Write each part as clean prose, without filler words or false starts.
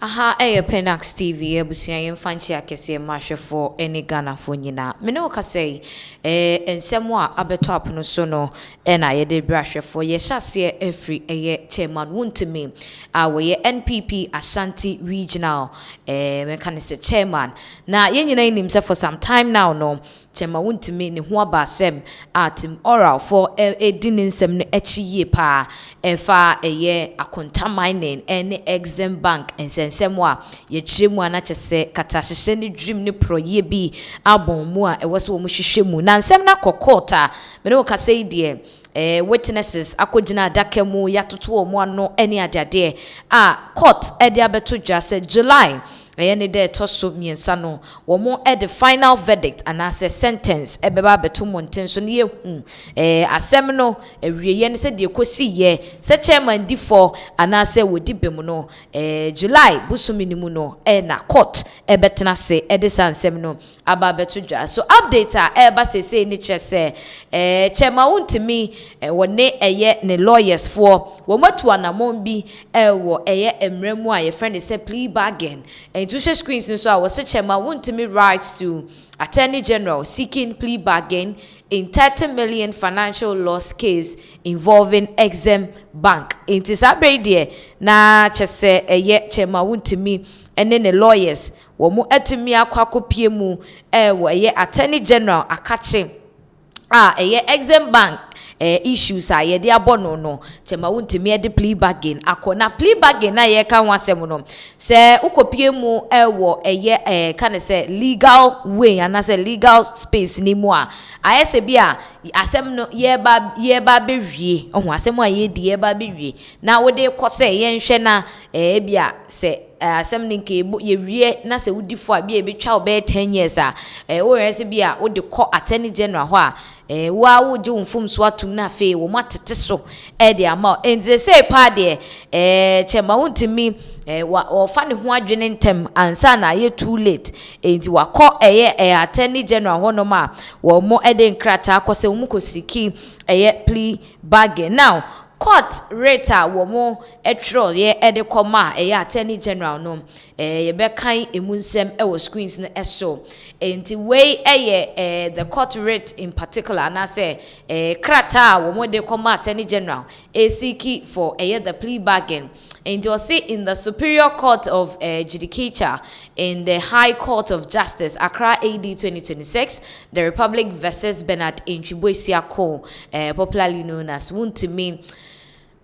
Aha, Pinax TV, ebusia yemfanchi akese mahwefo ene Ghana fo nyina. Mene woka sei, ensemo a abeto apono so no na yede brahwefo ye hyase every chairman Wontumi we NPP Ashanti Regional meka ne se chairman. Na ye nyina nim se for some time now no Chairman Wontumi ne ho abasem atim oral for edin nsem ne echi ye pa efa akonta mining ene EXIM bank ensensem a ye chiremu ana chese kata hyehye ne dream ne proye bi abon mu a ewose wo mu hwehwe mu na nsem na kokota me ne wo kasei de witnesses akogina adaka mu yatoto omo ano ene adade court ede abeto dwa se July ne de toso miensa no womo the final verdict and as a sentence ebeba beto monten so ne yehu asem no ewieye ne se de kosi ye se chairman di for anase wodi bem no July busuminimu no na court ebetena se ede sansem no aba beto dwa so update eba sese ni chese chairman Wontumi wone ne lawyers for womatu anamon bi wo emremu a ye friend say plea bargain Social screens so I was Chairman Wontumi rights to Attorney General seeking plea bargain in 30 million financial loss case involving EXIM Bank. It is a brady na chese Chairman Wontumi and then the lawyers wo etimi akwakopie mu Attorney General akache EXIM Bank issues are ye abono no Chairman Wontumi de plea bargain akona plea bargain na ye kan wasem no se ukopie mu can say legal way and say legal space ni mu a ayese bia asem no ye ba bewie ohun asem a ye di ye ba bewie na wo de kose ye nhwe na bia se asem ninke ye wie na se wudi fo a bia betwa obe 10 years wo rese bia wo de call Attorney General ho a wa wo je unfum so atum na fe wo matete so de ama enze say pa de Chairman Wontumi wa fa ne ho adwene ntem ansa na ye too late enti wa call Attorney General ho no ma wo mo de nkrata akose wo mu kosiki plea bargain now court rata womo etro ye ede koma Attorney General no ye be kan emunsem e wo screens no eso enti we the court rate in particular na say krata womo de koma Attorney General seek for the plea bargain and you see in the Superior Court of Judicature in the High Court of Justice Accra AD 2026 the Republic versus Bernard Enchiboisiako popularly known as Wontumi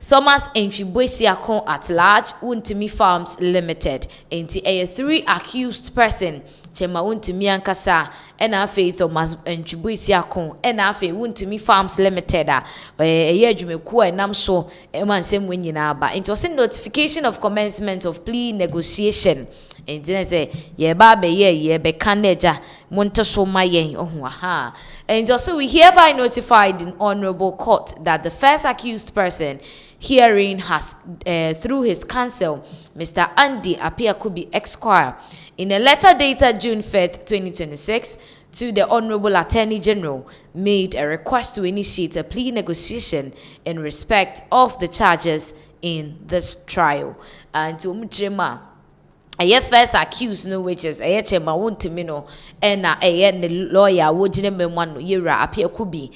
Thomas Enchiboisiako at large Wontumi Farms Limited enti 3 accused person Chairman Wontumi ankasa ena afi Thomas Enchiboisiako ena afi Wontumi Farms Limited adwumeku enam so emansem wenyina aba enti was notification of commencement of plea negotiation enti say ye ba be ye be kaneja montaso mayen ohun aha and also we hereby notified in honorable court that the first accused person hearing has through his counsel Mr. Andy Apiakubi Esquire in a letter dated June 5th 2026 to the Honorable Attorney General made a request to initiate a plea negotiation in respect of the charges in this trial and to Mujima first accused no which is Chairman Wontumi no na the lawyer wo gine memwa no yera Apiakubi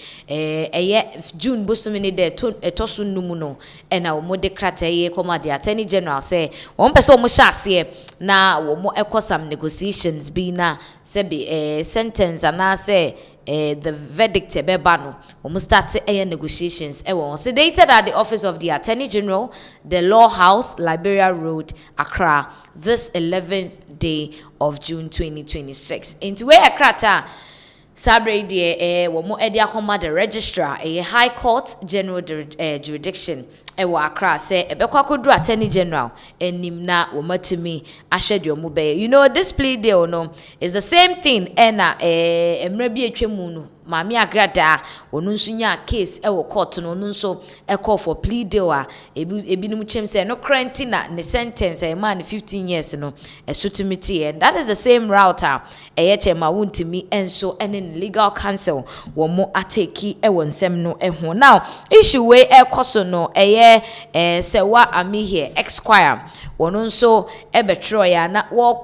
June busumini de etosu numu no na wo de krata koma the Attorney General say won pese wo hyase na wo ekosam negotiations bi na se be sentence ana say the verdict bebano we start negotiations was sedated at the office of the Attorney General, the Law House, Liberia Road, Accra, this 11th day of June 2026. Into where Accra Sabre de womo edia koma the registrar High Court General jurisdiction wa Accra say ebekwa kodu Attorney General enim na womatimi ahwede omo be you know this plea deal no is the same thing na emre bi atwemu no Mami Agrada onu nso nya case e wo court no onu nso e call for plea deal a ebi no chem say no cranty na ne sentence e man 15 years no e sutumiti and that is the same route e Chema Wontumi enso ene legal counsel wo mo ateki e wonsem no e ho now issue we e koso no e sewa ami here Esquire wono nso e betro ya na wo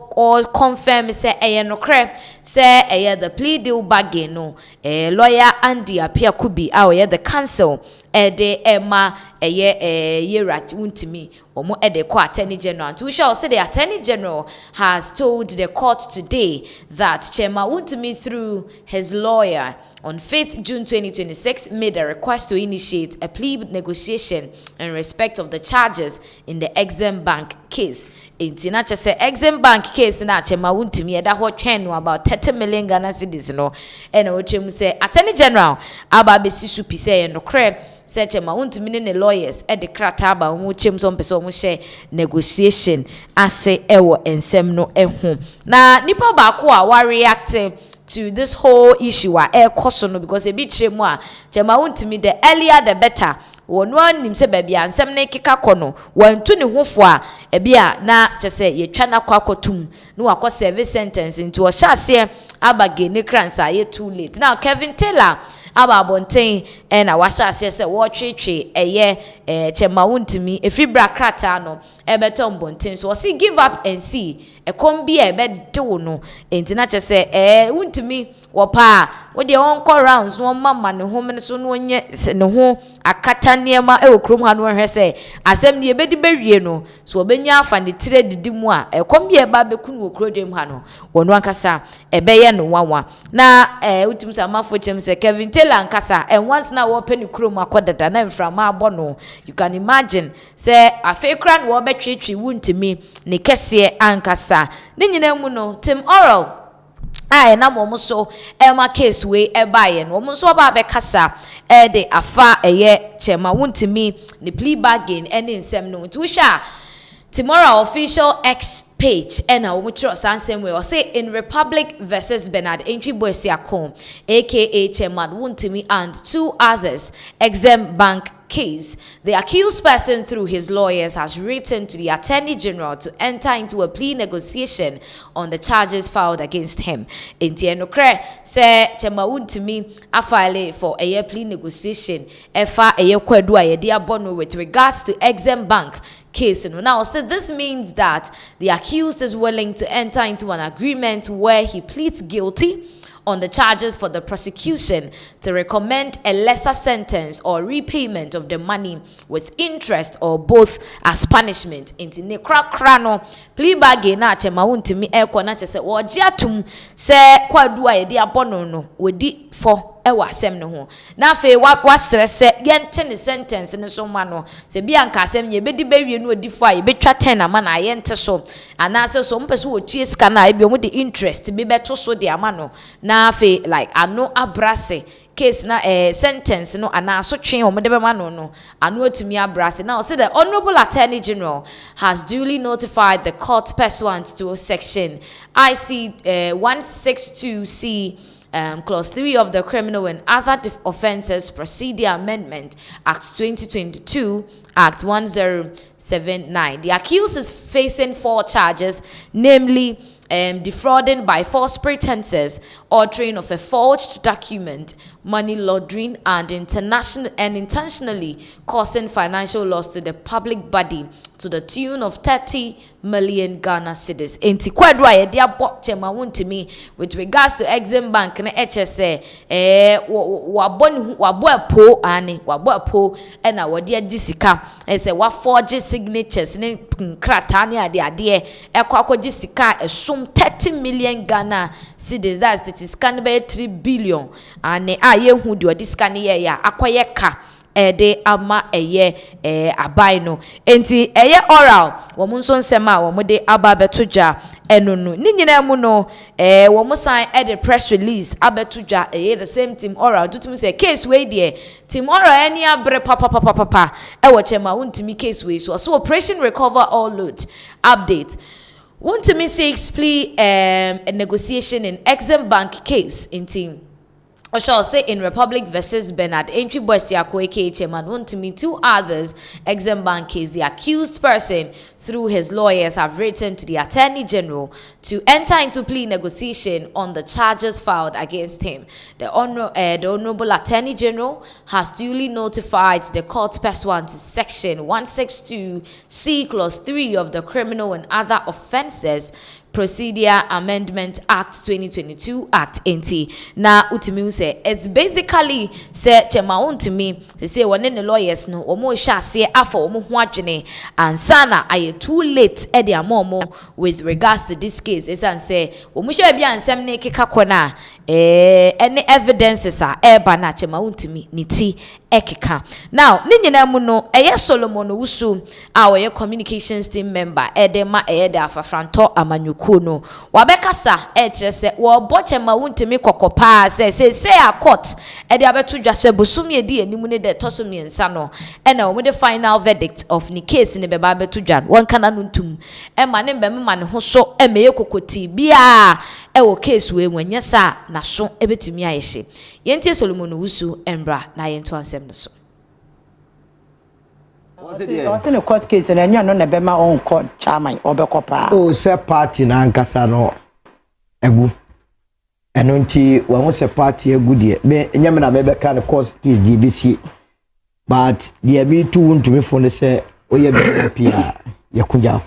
confirm say e no kre say e the plea deal bargain no lawyer Andy Apia Kubi a the counsel de Emma Yerat Wontumi omo de ko attorney general. And we shall say the attorney general has told the court today that Chema Wontumi through his lawyer on 5th June 2026 made a request to initiate a plea negotiation in respect of the charges in the EXIM Bank case. Inti na che say EXIM Bank case na Chema Wontumi da ho twen no about 30 million Ghana cedis no e na wo twem say attorney general aba be si supi say no kre say Chema Wontumi ne lawyers e de krata ba wo twem so mpese wo share negotiation ase e wo ensem no e ho na nipa ba ko a wa react to this whole issue a koso no because e bi tremu a Chema Wontumi the earlier the better wono anim se bia ansem ne keka kono wantu ne hofo a bia na chese ye twa na kwakotum no wakọ service sentence into o hyase abage ne kransa ye too late now Kevin Taylor aba bonten na wa hyase se wo twetwe Chema Wontumi efibra krata no beton bonten so see give up and see kom bia do no entina chese Wontumi wo pa wo de on call rounds no mama ne ho me so no nye ne ho akata niema e okrom ha no hwe se asem ne ebedi bewie no so obenya afa ne tire didi mu a kom bia ba beku no okrodwem ha no wono ankasa ebeye no wanwa na Wontumi sa mafo chem se Kevin Taylor ankasa and once na wo peni krom akodada na mframa abo no you can imagine say afekra no wo betwetwe Wontumi ne kese ankasa ne nyina mu no Tim Oral na mo so ma case we baye no mo so ba be kasa de afa Chema Wontumi ne plea bargain ene nsem no nti wo sha tomorrow official X page and we same way or say in Republic versus Bernard Entry Boesiakon aka Chema Wontumi and two others EXIM Bank case, the accused person through his lawyers has written to the Attorney General to enter into a plea negotiation on the charges filed against him. In Tienokre, say Chema Wontumi a file for a plea negotiation efa kwadua dia bono with regards to EXIM Bank case. Now, so this means that the accused is willing to enter into an agreement where he pleads guilty on the charges for the prosecution to recommend a lesser sentence or repayment of the money with interest or both as punishment. Inti ne kra no plea bargain na Chema Wontumi na chese wo giatum se kwadu a ye abono no wodi for ewa asem ne ho na fe wa stress yente ne sentence ne so ma no se bia nka asem ye bedi bewie no odi for a ye betwa 10 ama na yente so ana se so mpese wo tie ska na e bi omo de interest bi beto so de ama no na fe like ano abrase case na sentence no ana so twen omo de be ma no ano atumi abrase now say the Honorable Attorney General has duly notified the court pursuant to section IC 162C Clause 3 of the Criminal and Other Offences Procedure Amendment Act 2022, Act 1079. The accused is facing 4 charges, namely defrauding by false pretenses, altering of a forged document, money laundering, and intentionally causing financial loss to the public body to the tune of 30 million Ghana cedis. Enti kwadwa ye dia bok Chema Wontumi with regards to EXIM Bank na HSA wabo apo na wode agisika say wa forge signatures ne nkrata ne ade ekwakogi sika esum 30 million Ghana cedis. That's it is can be 3 billion and ye hu de odiska ne ye ya akoye ka de ama abai no enti oral wo mu nso nsema wo mu de aba betodwa enunu ni nyina mu no wo mu sign the press release abetodwa the same team oral tutum say case we there team oral any abre papa wo Chema Wontumi case we so operation recover all load update Wontumi seeks plea a negotiation in EXIM Bank case in team I shall say in Republic versus Bernard, entry boy Siako aka Chairman Wontumi, 2 others, EXIM Bank case, the accused person through his lawyers have written to the Attorney General to enter into plea negotiation on the charges filed against him. The Honorable Attorney General has duly notified the court pursuant to Section 162C Clause 3 of the Criminal and Other Offences Procedure Amendment Act 2022 Act NT. Now utimi say it's basically say chema untimi say one the lawyers no omo sha say afọ omo ho adwene ansana aye too late e dia momo with regards to this case is and say omo sha bia ansem ne keka kona any evidences are eba na chema untimi niti ekeka. Now ni nyina mu no eye Solomon Wusu a we communications team member edema de afafranto amanyuku no wabekasa kire se wo boche ma wuntimi kokopa se a court de abeto dwase bosumi edi enimu ne de tosumi ensa no na wo de final verdict of ni case ne beba abeto dwan won kana no ntum ma ne mbem ma ne ho so meye kokoti bia wo case we nwanye sa na so ebetimi ayehye yentie Solomon Wusu embra na yento ansem no so. I seen a court case and you know never my own court chairman or bekopa. Oh, say party na nkasa no egu. Eno nti wo say party egu de. Me nyame na mebe ka court case DBC. But the be too Wontumi for ne say oye be a yakuja.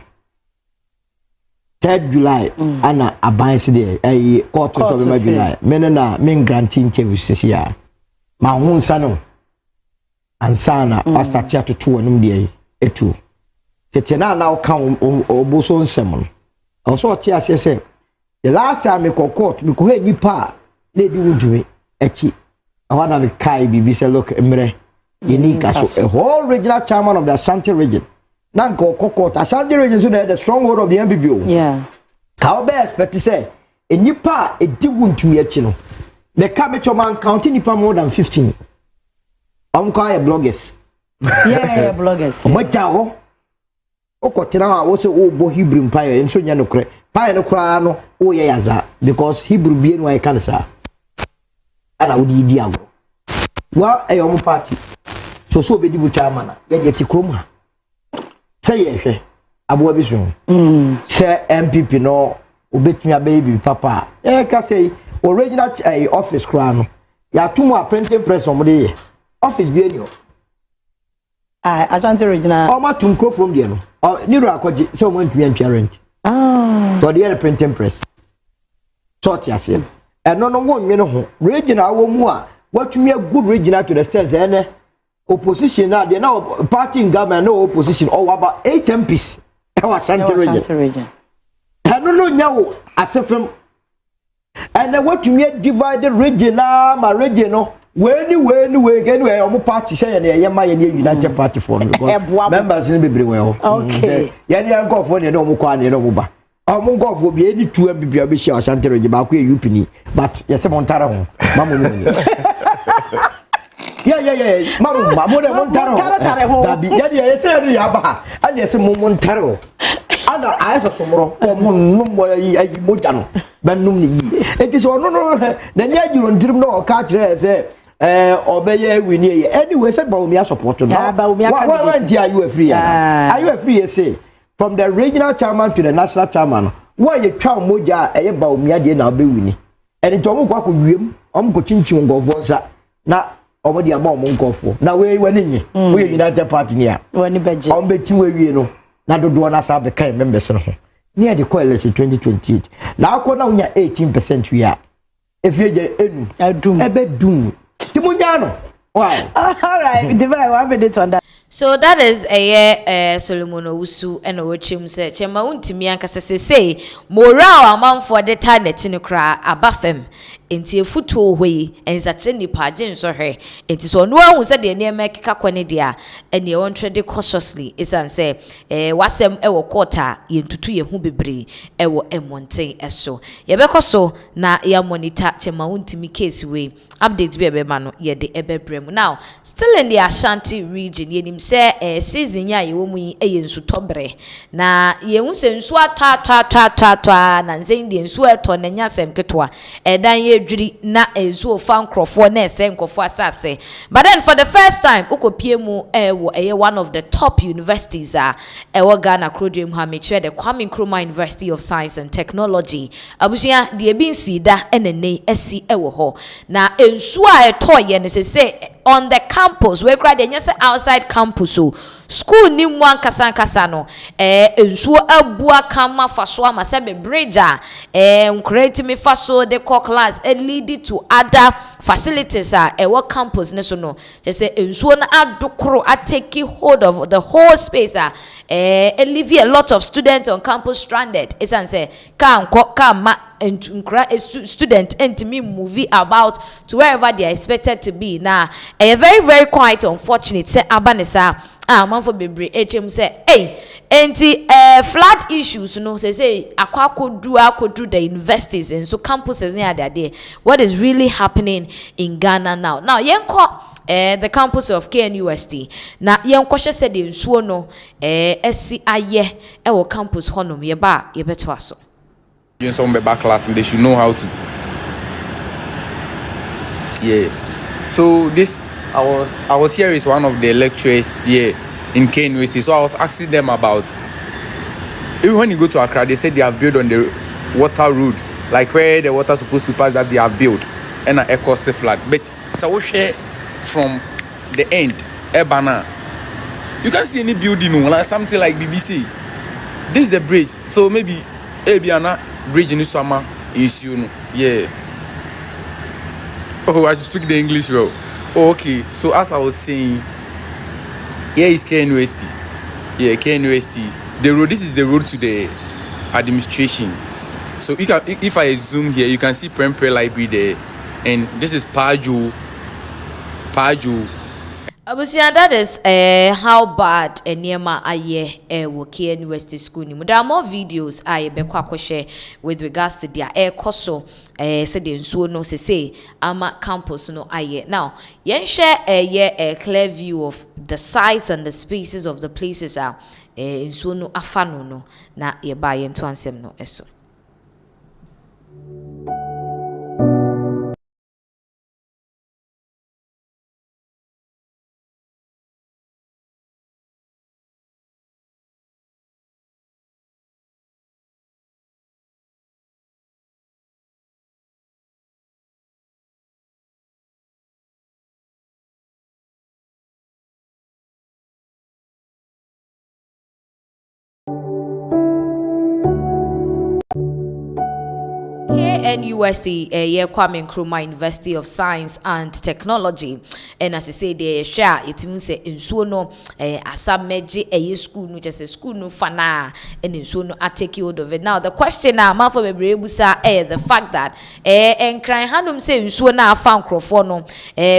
3rd July ana abansi de court so be July. Me na me granting services ya. Ma hunsa no ansana asatia to anum de etu tete na kan oboso nsem no also tia ase se the last time me court me ko he nipa lady Wontumi echi awana me kai bibi se look emre yenika so a whole regional chairman of the Ashanti region na go court Ashanti region so the stronghold of the NPP. Yeah, how be expect say a nipa edi Wontumi echi no the cabinet man counting nipa more than 15. Bloggers. Yeah, bloggers. Omajaho. Okotina wo se wo bo Hebrew empire enso nya no kre. Pie no kra no wo ye yaza because Hebrew be no I can say. Ana wo di ago. Wa eyo party. So be di buta mana. Ye de tikrom ha. Say ye hwe. Abo bi so. Say NPP no obetumi ababy papa. Ka say original office kra no. Ya tumu a printing press omde office be any Ashanti regional o ma tum kro from there no ni ro akwaje se o ma ntumi antwa rent so the printing press sort yase no wo nwe no ho regional wo mu a watumi a good regional to the extent say opposition na there na party in government no opposition or about 8 MPs e wa Ashanti region no nyawo asefem and watumi divide the regional ma regional when anyway omo party say na ye ma ye United Party for members ni bebre we ho okay ye dey go for ne omo kwa ne omo ba omo go for be any two bibia be share Ashanti region ba ko e UP ni but ye se montara ho mamu ni yeah mamu de montara ho da bi ye se ri aba a ye se montara ho ada ayesa somro omo num ayi moja no benum ni yi enti so no na nya jiro ndirim no ka kire se obeye wini anyway say Bawumia support no what are you free are you free say from the regional chairman to the national chairman why you twa moja Bawumia de na be wini and to omo kwa ko wiem omo ko chinchin ngofo nsa na omo de aba omo ngofo na we wani nye we United Party ni a wani beje omo beti we wie no na dodo na sa be kan members no ho near the coalition 2028 na akọ na unya 18% we a efie enu adum ebe dum timunyano why all right divide 1 minute on that. So that is Solomon Wusu and Ochim said Chema Wontumi ankasa say moral amount for the time na chinukra abafem enti efuto hwe ensache nipa gye nso hwe enti so no ahu se de ne mekeka kwane dia ene won trade cautiously isan say wasem ewo quarter yentutu ye hu bebre ewo emonten eso ye bekoso na ya monitor Chema Wontumi case we updates be ma no ye de ebebrem now still in the Ashanti region yenim say season ya ye wo mu yi nsu tobre na ye hu se nsu atwa na nze ndi nsu eto na nya sem ketwa dan ye dwiri na nsu ofa nkrofo na ese nkrofo asase. But then for the first time ukopie mu one of the top universities Ghana Krodwem ha me the Kwame Nkrumah University of Science and Technology abusia de bi nsi da enene esi ewo ho na ensu a etoye ne se on the campus we kra de nyese outside campus so school ni mu ankasa no ensu abua kama faso ama se be bridge create me faso the core class lead to other facilities ewo campus ne so no say ensu na adokoro take hold of the whole space leave a lot of students on campus stranded. It's say and student and me movie about to wherever they are expected to be. Now, a very, very quite unfortunate say abanesa man for bebre HM say flood issues, you know, say I could do the universities and so campuses near there. What is really happening in Ghana now? Now, the campus of KNUST. Now, Yankosha said in Suono, SCIE, our campus honum, yeba, yebetwaso. Doing some back class and they should know how to. Yeah. So this I was here is one of the lecturers here in KNUST. So I was asking them about even when you go to Accra, they said they have built on the water road, like where the water is supposed to pass that they have built and a cost flat. But so we share from the end, Ebana. You can't see any building, like something like BBC. This is the bridge. So maybe Ebiana bridge in summer is yeah. Oh, I just speak the English well. Oh, okay. So as I was saying, here is KNUST. Yeah, KNUST. The road. This is the road to the administration. So if I zoom here, you can see Prempre Library there, and this is Paju. Abusia, that is how bad Niema aye wokie University School ni. There are more videos I be kwa share with regards to their koso said in so no say ama campus no aye. Now, yen share a clear view of the sites and the spaces of the places in so no afano no na ye ba yen to ansem no eso. NUST, Kwame Nkrumah University of Science and Technology, and as I say, they share it means in so no asameji a school, which is a school no fana, and in so no I take hold of it. Now the question now, man for me the fact that and crying handum say in so na found crofono,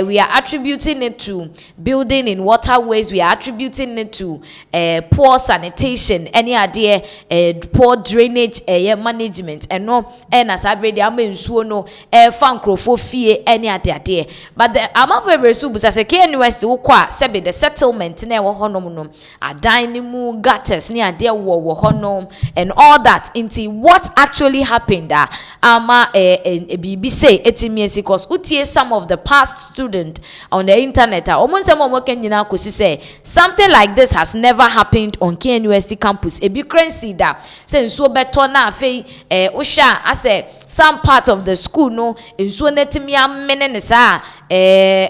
we are attributing it to building in waterways, we are attributing it to poor sanitation, any idea poor drainage management, and no and as I de ama nsuo no fan crofo fie any ade but the amafo ebresu busa se KNUST wo kwa sebe the settlement na wo honom no adan ni mu gutters ni ade wo honom and all that into what actually happened ama bibi say etimiesi cause utie some of the past student on the internet omunsem omoke nyina kosi say something like this has never happened on KNUST campus ebi crazy da say nsuo beto na afei usha ase some part of the school no nsuo netimi amene ne sa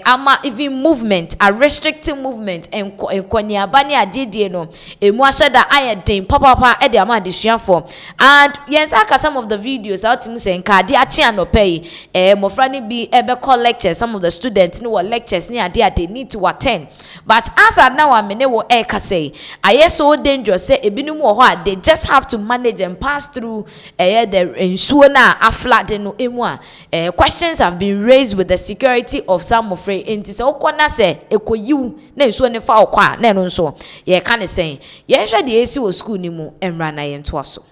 ama even movement are restricting movement and kwaniaba ne agedie no emu ashada ayeden papa e de ama adesua for and yes aka some of the videos out him say nka de achi anopai mofra ne bi ebe call lectures some of the students no were lectures ne ade they need to attend but as at now amene wo eka say aye so dangerous say ebinum wo ho they just have to manage and pass through the nsuo na aflade no emu questions have been raised with the security of some of it enti se okona se ekoyiw na nsuo ne fa okwa na no nso ye ka ne sen ye hwe de esi wo school ni mu emra na ye nto aso.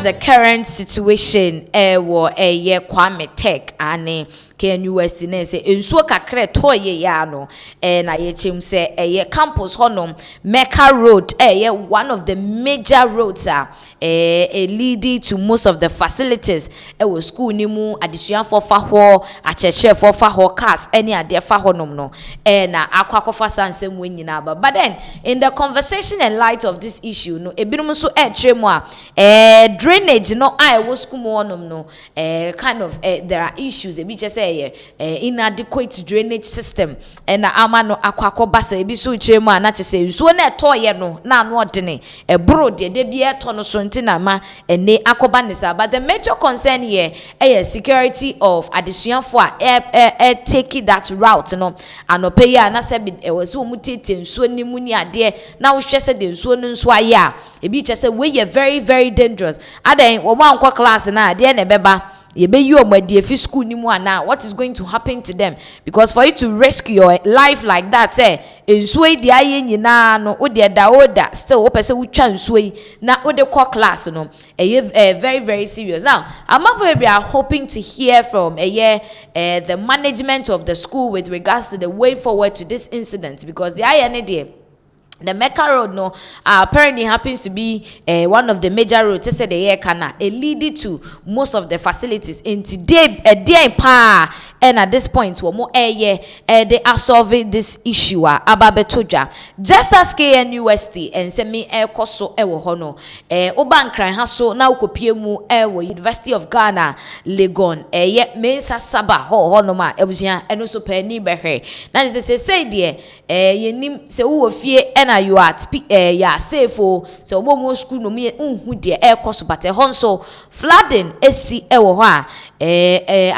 the current situation wo Kwame Tech ane KNUST na say ensuo kakre toye ya no na ye chem say campus honom Mecca Road one of the major roads leading to most of the facilities was school ni mu adesua for fa ho acheche for fa ho cars any ade fa honom no na akwakofa sansem wenyina ba. But then in the conversation and light of this issue no ebinom so tremu drainage no was school mo honom no kind of there are issues ebi just say inadequate drainage system na ama no akwakoba say ebi so tremu na chese nsuo na etoye no na no odene ebro de bi eto no so ntina ma ene akoba nisa. But the major concern here is security of adesuafo taking that route no anope ya na se bi was wo mutete nsuo ni mu ni ade na wo hwese de nsuo no nso aye a ebi chese we very very dangerous adan wo ma nkwa class na ade na beba yebe you omadi efi school ni mu ana what is going to happen to them? Because for you to rescue your life like that ensuo di aye nyina no wo de da oda still wo pese wo twa ensuo na wo de call class no very very serious. Now we are hoping to hear from the management of the school with regards to the way forward to this incident, because the aye the Mecca Road no apparently happens to be one of the major roads said the kana leading to most of the facilities in today pa and at this point we more they are solving this issue ababetoja just as KNUST and semi koso ewo hono obankran ha so na ukopie mu ewo University of Ghana Legon mensa saba hono ma ebusia eno so pani behwe na say there yenim se wo fie na you are safe so omo school no me hu de koso but honso flooding esi ewo ho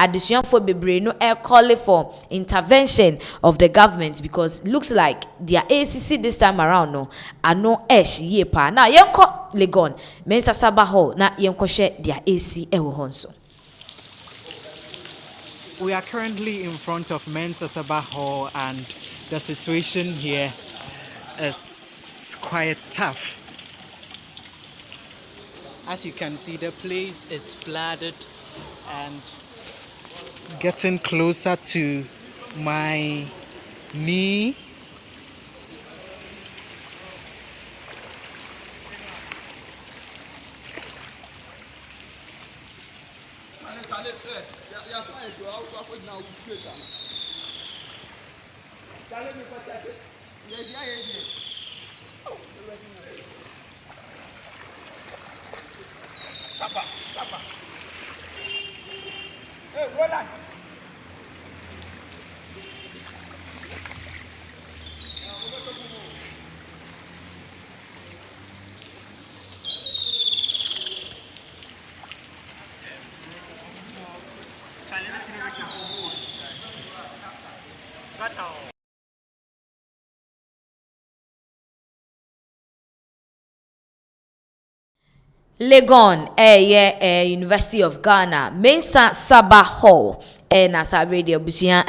addition for bebre no calling for intervention of the government, because looks like their ACC this time around no ano ye pa na yenko Legon mensa saba ho na yenko hwe their AC ewo honso. We are currently in front of Mensa Sabah Hall and the situation here is quite tough. As you can see, the place is flooded and getting closer to my knee. Legon University of Ghana Mensa Sabah Hall and as I radio busia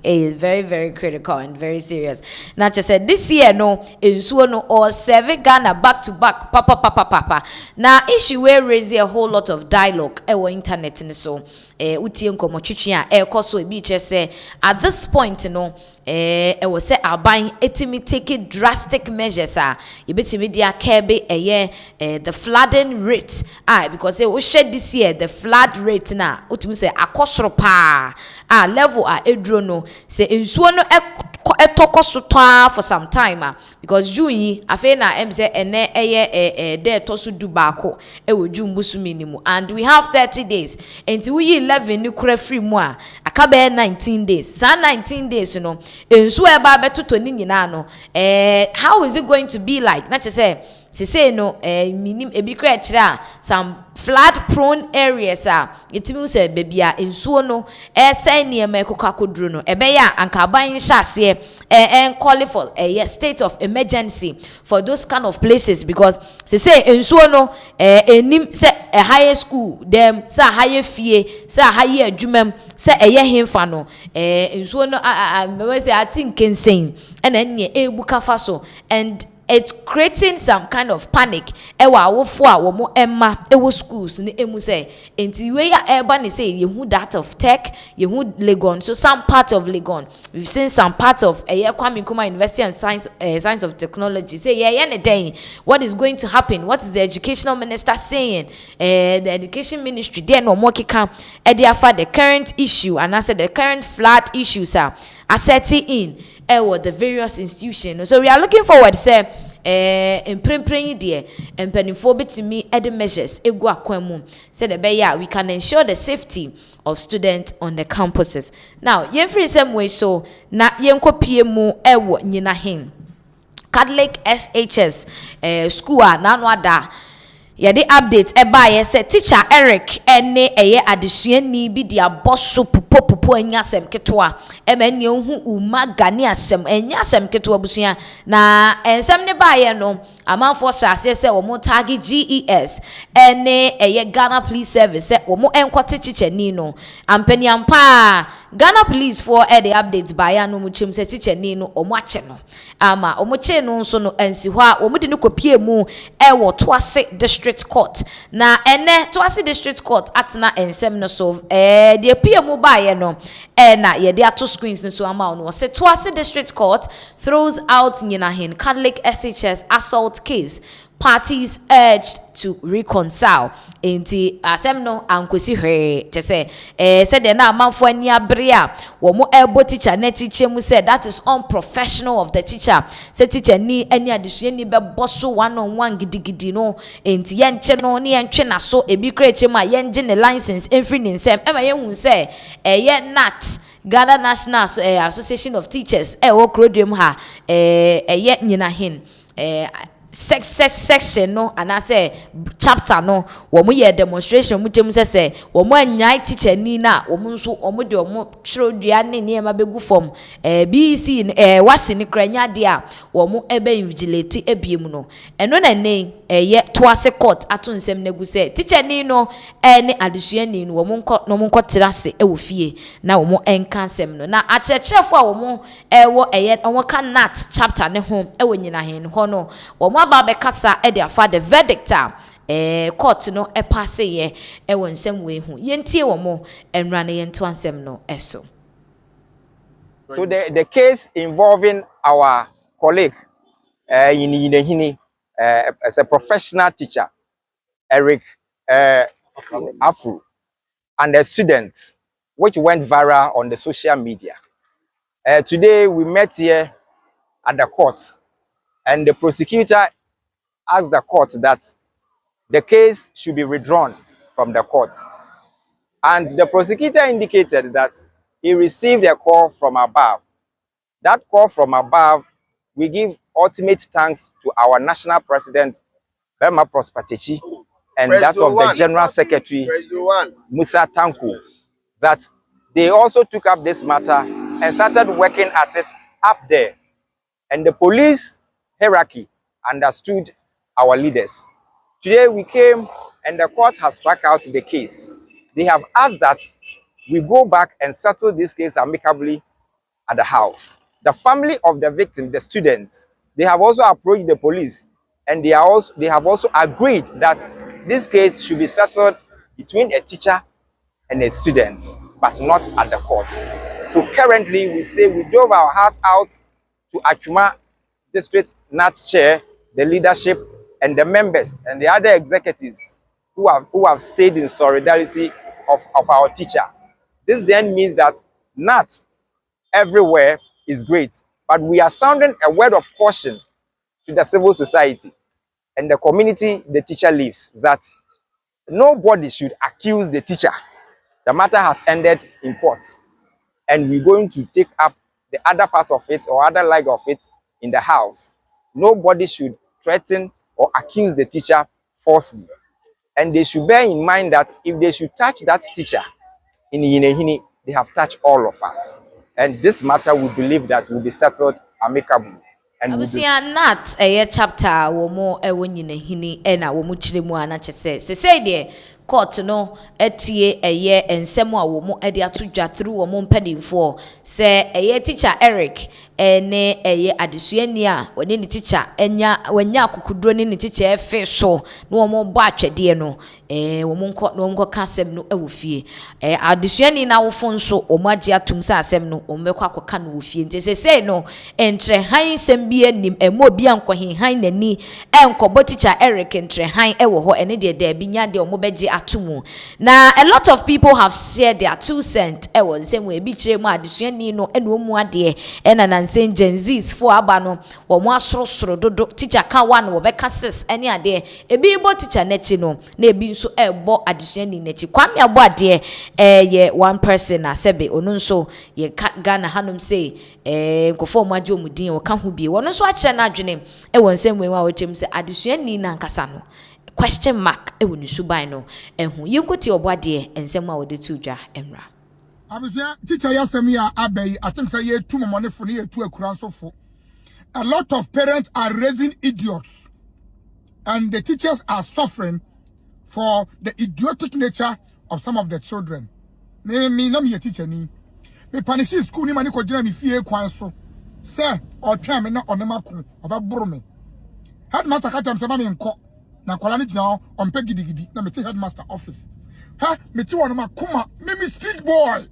is very very critical and very serious. Now just said this year no ensuo no all 7 Ghana back to back papa. Now issue where raise a whole lot of dialogue internet and so utie nkomo twitwe a koso e bi say at this point no was say aban etimi take drastic measures you betimi dia kebe the flooding rate because we share this year the flood rate na utimi say akosoro pa level edro no say ensuo no etokoso for some time because June afa na say ene there toso du baako wo June busu minimum and we have 30 days until we 11 ni kura free mu aka be 19 days 19 days no ensuo eba betoto ni nyina no how is it going to be like na say no minim ebi kra kira some flood prone areas etimi say bebia ensuo no say niema ekokakodro no ebeya anka ban hyase call for a state of emergency for those kind of places, because say ensuo no enim say a higher school them say higher fee say higher adwumam say hemfa no ensuo no we say I think insane and enye ebuka fa so and it's creating some kind of panic ewa awofo a womo emma ewo schools ni emu say enti we ya eba ni say yehu that of tech, yehu Legon, so some part of Legon, we've seen some part of Kwame Nkrumah University and Science of Technology say what is going to happen, what is the educational minister saying, the education ministry there no more kika for the current issue, and I said the current flood issues are setting in with the various institutions. So we are looking forward say in praying there and penifo betimi the measures egu akwemu said the we can ensure the safety of students on the campuses. Now yen free same way so na yen kopie mu ewo nyina hin Catholic SHS school na no ada the update eba ye say teacher Eric ene adesuani bi dia bosso pupo anya asem ketwa emani hu umaga ne asem anya asem ketwa busua na ensem ne ba ye no amanfo hyase se wo mo tag GES ene Ghana Police Service se wo mo enkote chichani no ampani ampa Ghana Police for the updates ba ya no mu chim se chichani no omo ache no ama omo che no nso no ansi ho a omo de ne kopie mu wo Toase District Court na ene Toase District Court atena ensem no so de pie mu ba ye no na ye de ato screens no so ama no se Toase District Court throws out Nyinahin Catholic SHS assault case. Parties urged to reconcile. Enti asem no ankwesi hwe te say said na amanfo ani abrea wo mo ebo teacher na teacher mu said that is unprofessional of the teacher. Say teacher ni ani adesua ni be boso one on one gidigidi no enti yenche no ne yentwe na so ebi kreche ma yenje ne license every nsem ema yenhu say ye nat Ghana National Association of Teachers wo krodem ha ye Nyinahin section no and I say chapter no wo mo ye demonstration mu tem say wo mo anyai teacher ni na wo mo nso wo mo de wo mo chrodua ne ne ma begu form BC wase ne kranya de a wo mo ebe invigilate ebiem no eno na ne ye Toase court ato nsem na gu say teacher ni no ne adesua ni no wo mo nko terase e wo fie na wo mo enka nsem no na akyerɛkyerɛfo a wo mo wo wo kan nat chapter ne ho e wo Nyinahin ho no wo mo aba be kasa e dia fa the verdict court no e pass ye e won nsem we hu yentie wo mo enra ne yento ansem no eso. So the case involving our colleague in as a professional teacher Eric Afro and a student which went viral on the social media. Today we met here at the court and the prosecutor asked the court that the case should be withdrawn from the court. And the prosecutor indicated that he received a call from above. That call from above, we give ultimate thanks to our national president, Bema Prospertechi, and that of the General Secretary, Musa Tanku, that they also took up this matter and started working at it up there. And the police hierarchy understood our leaders. Today we came and the court has struck out the case. They have asked that we go back and settle this case amicably at the house. The family of the victim, the students, they have also approached the police and they have also agreed that this case should be settled between a teacher and a student, but not at the court. So currently we say we drove our heart out to Akuma District NAT Chair, the leadership and the members and the other executives who have stayed in solidarity of our teacher. This then means that NAT everywhere is great, but we are sounding a word of caution to the civil society and the community the teacher lives that nobody should accuse the teacher. The matter has ended in court and we're going to take up the other part of it or other leg of it in the house. Nobody should threaten or accuse the teacher falsely. And they should bear in mind that if they should touch that teacher in Yinehini, they have touched all of us. And this matter, we believe that will be settled amicably. And we not a chapter or more a winning hini and a woman chilimu and say de court no etie eye ensem a wo mo ede atodwa through wo mo mpadinfo se eye teacher Eric ene eye adesuani a woni ne teacher wanya akukuduro ne teacher efe so no wo mo bo atwede no wo mo nko ka asem no e wo fie adesuani na wo fon so wo mo age atum sa asem no wo mbekwa akoka no wo fie nti se no entre han sem bi anim emo bi ankohin han nani enkobo teacher Eric entre han e wo ho ene de bi nya de wo mo beje atumu na a lot of people have shared their 2 cents e wo nsem we bi kire mu adesuani no ene wo mu ade ena na nsem Gen Z's for aba no wo mo asorosoro dodo teacher ka one wo beka sis ene ade ebi bo teacher nechi no na ebi nso ebo adesuani nechi kwame abo ade ye one person na sebe onu nso ye Ghana hanum say nkofo mo age omudin wo ka ho bie wo nso a kire na adwene e wo nsem we wa wo chem say adesuani na nkasa no question mark e wo ni suban no ehu yinkoti obade ensem a wo de tudwa emra abifia teacher yasemi a abai I think say ye two money for ye two akuranso for a lot of parents are raising idiots and the teachers are suffering for the idiotic nature of some of the children me na me teacher ni me punish school ni mani ko gina me fie kwan so say o twa me na onema ko obaboro me headmaster ka tam se ma me nko na kwala ni gina on pe gidigidi na me headmaster office ha me ti wonu makoma me street boy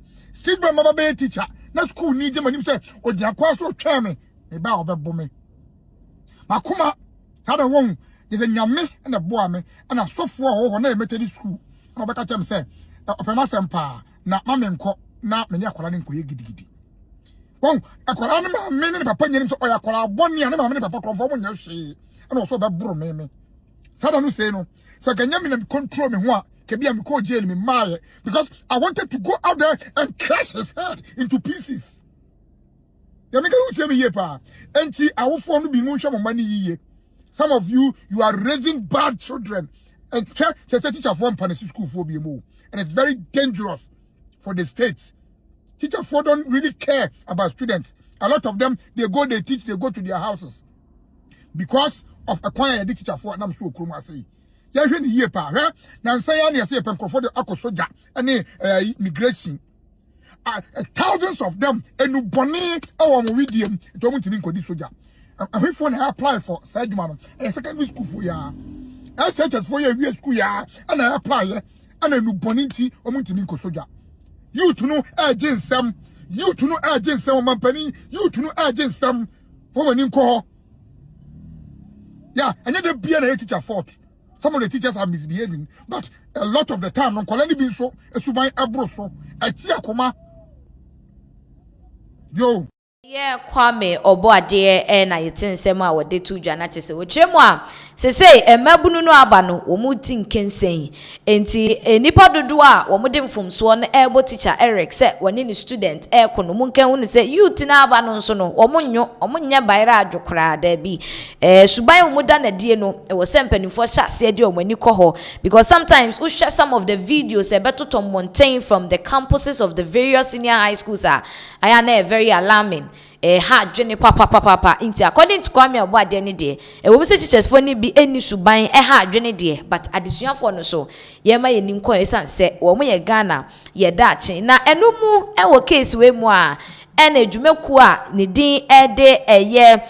mama be teacher na school ni jema nim say odia kwa so twa me ba obebo me makoma sada won is nyame na boa me na sofo ho na emetedi school na obeka tem say opema sempa na mama nko na me ni akwala ni nko ye gidigidi won akwala ni ma me ni papa nyenim so oya akwala boni na mama ni papa krofo mo nya hwe na so be buru me sada no say no so kanyame na control me ho a Kebia me call jail me marry because I wanted to go out there and crush his head into pieces. You make a tell me pa. Enti I will phone be no money ye. Some of you are raising bad children and say teacher for one school for be more. And it's very dangerous for the states. Teacher for don't really care about students. A lot of them they teach, they go to their houses. Because of acquiring the teacher for nam so kroma say. Ya hwe ni yie pa hwe na nsan ya na se pem krofo de akosoja ene immigration thousands of them enu boni ewo mo widiem to mo tini nkodi soja ahwefo na apply for saduma no secondary school for ya SHS for ya wi school ya na apply ana enu boni nti o mo tini nkosoja youth no agensam mampani youth no agensam for mani nko ya anya de bia na teacher fault. Some of the teachers are misbehaving, but a lot of the time, non kolani bin so, esubai abroso, eti akoma. Yo. Yeah, Kwame Oboade na yetin nsem a wode tu dwa na chese wo kyeremu a sesei emabunu no aba no wo mu tin kensen enti nipa dodo a wo mu de mfomso no ebo teacher Eric se woni ni student kono mu nkan hu se youth na aba no nso no wo mu nya bayra adwokra da bi suban wo mu da na die no wo sempanifo sha se de wo mani ko ho because sometimes we share some of the videos betoto mountain from the campuses of the various senior high schools aya na very alarming. Ha dwene papa inti according to Kwame Oboade ne de we be teachers for ni bi eni suban ha dwene de but adesuafo no so ye ma ye nim ko esan se wo mo ye Ghana ye dachi na enumu wo case we mu a ena edwumeku a ne din ede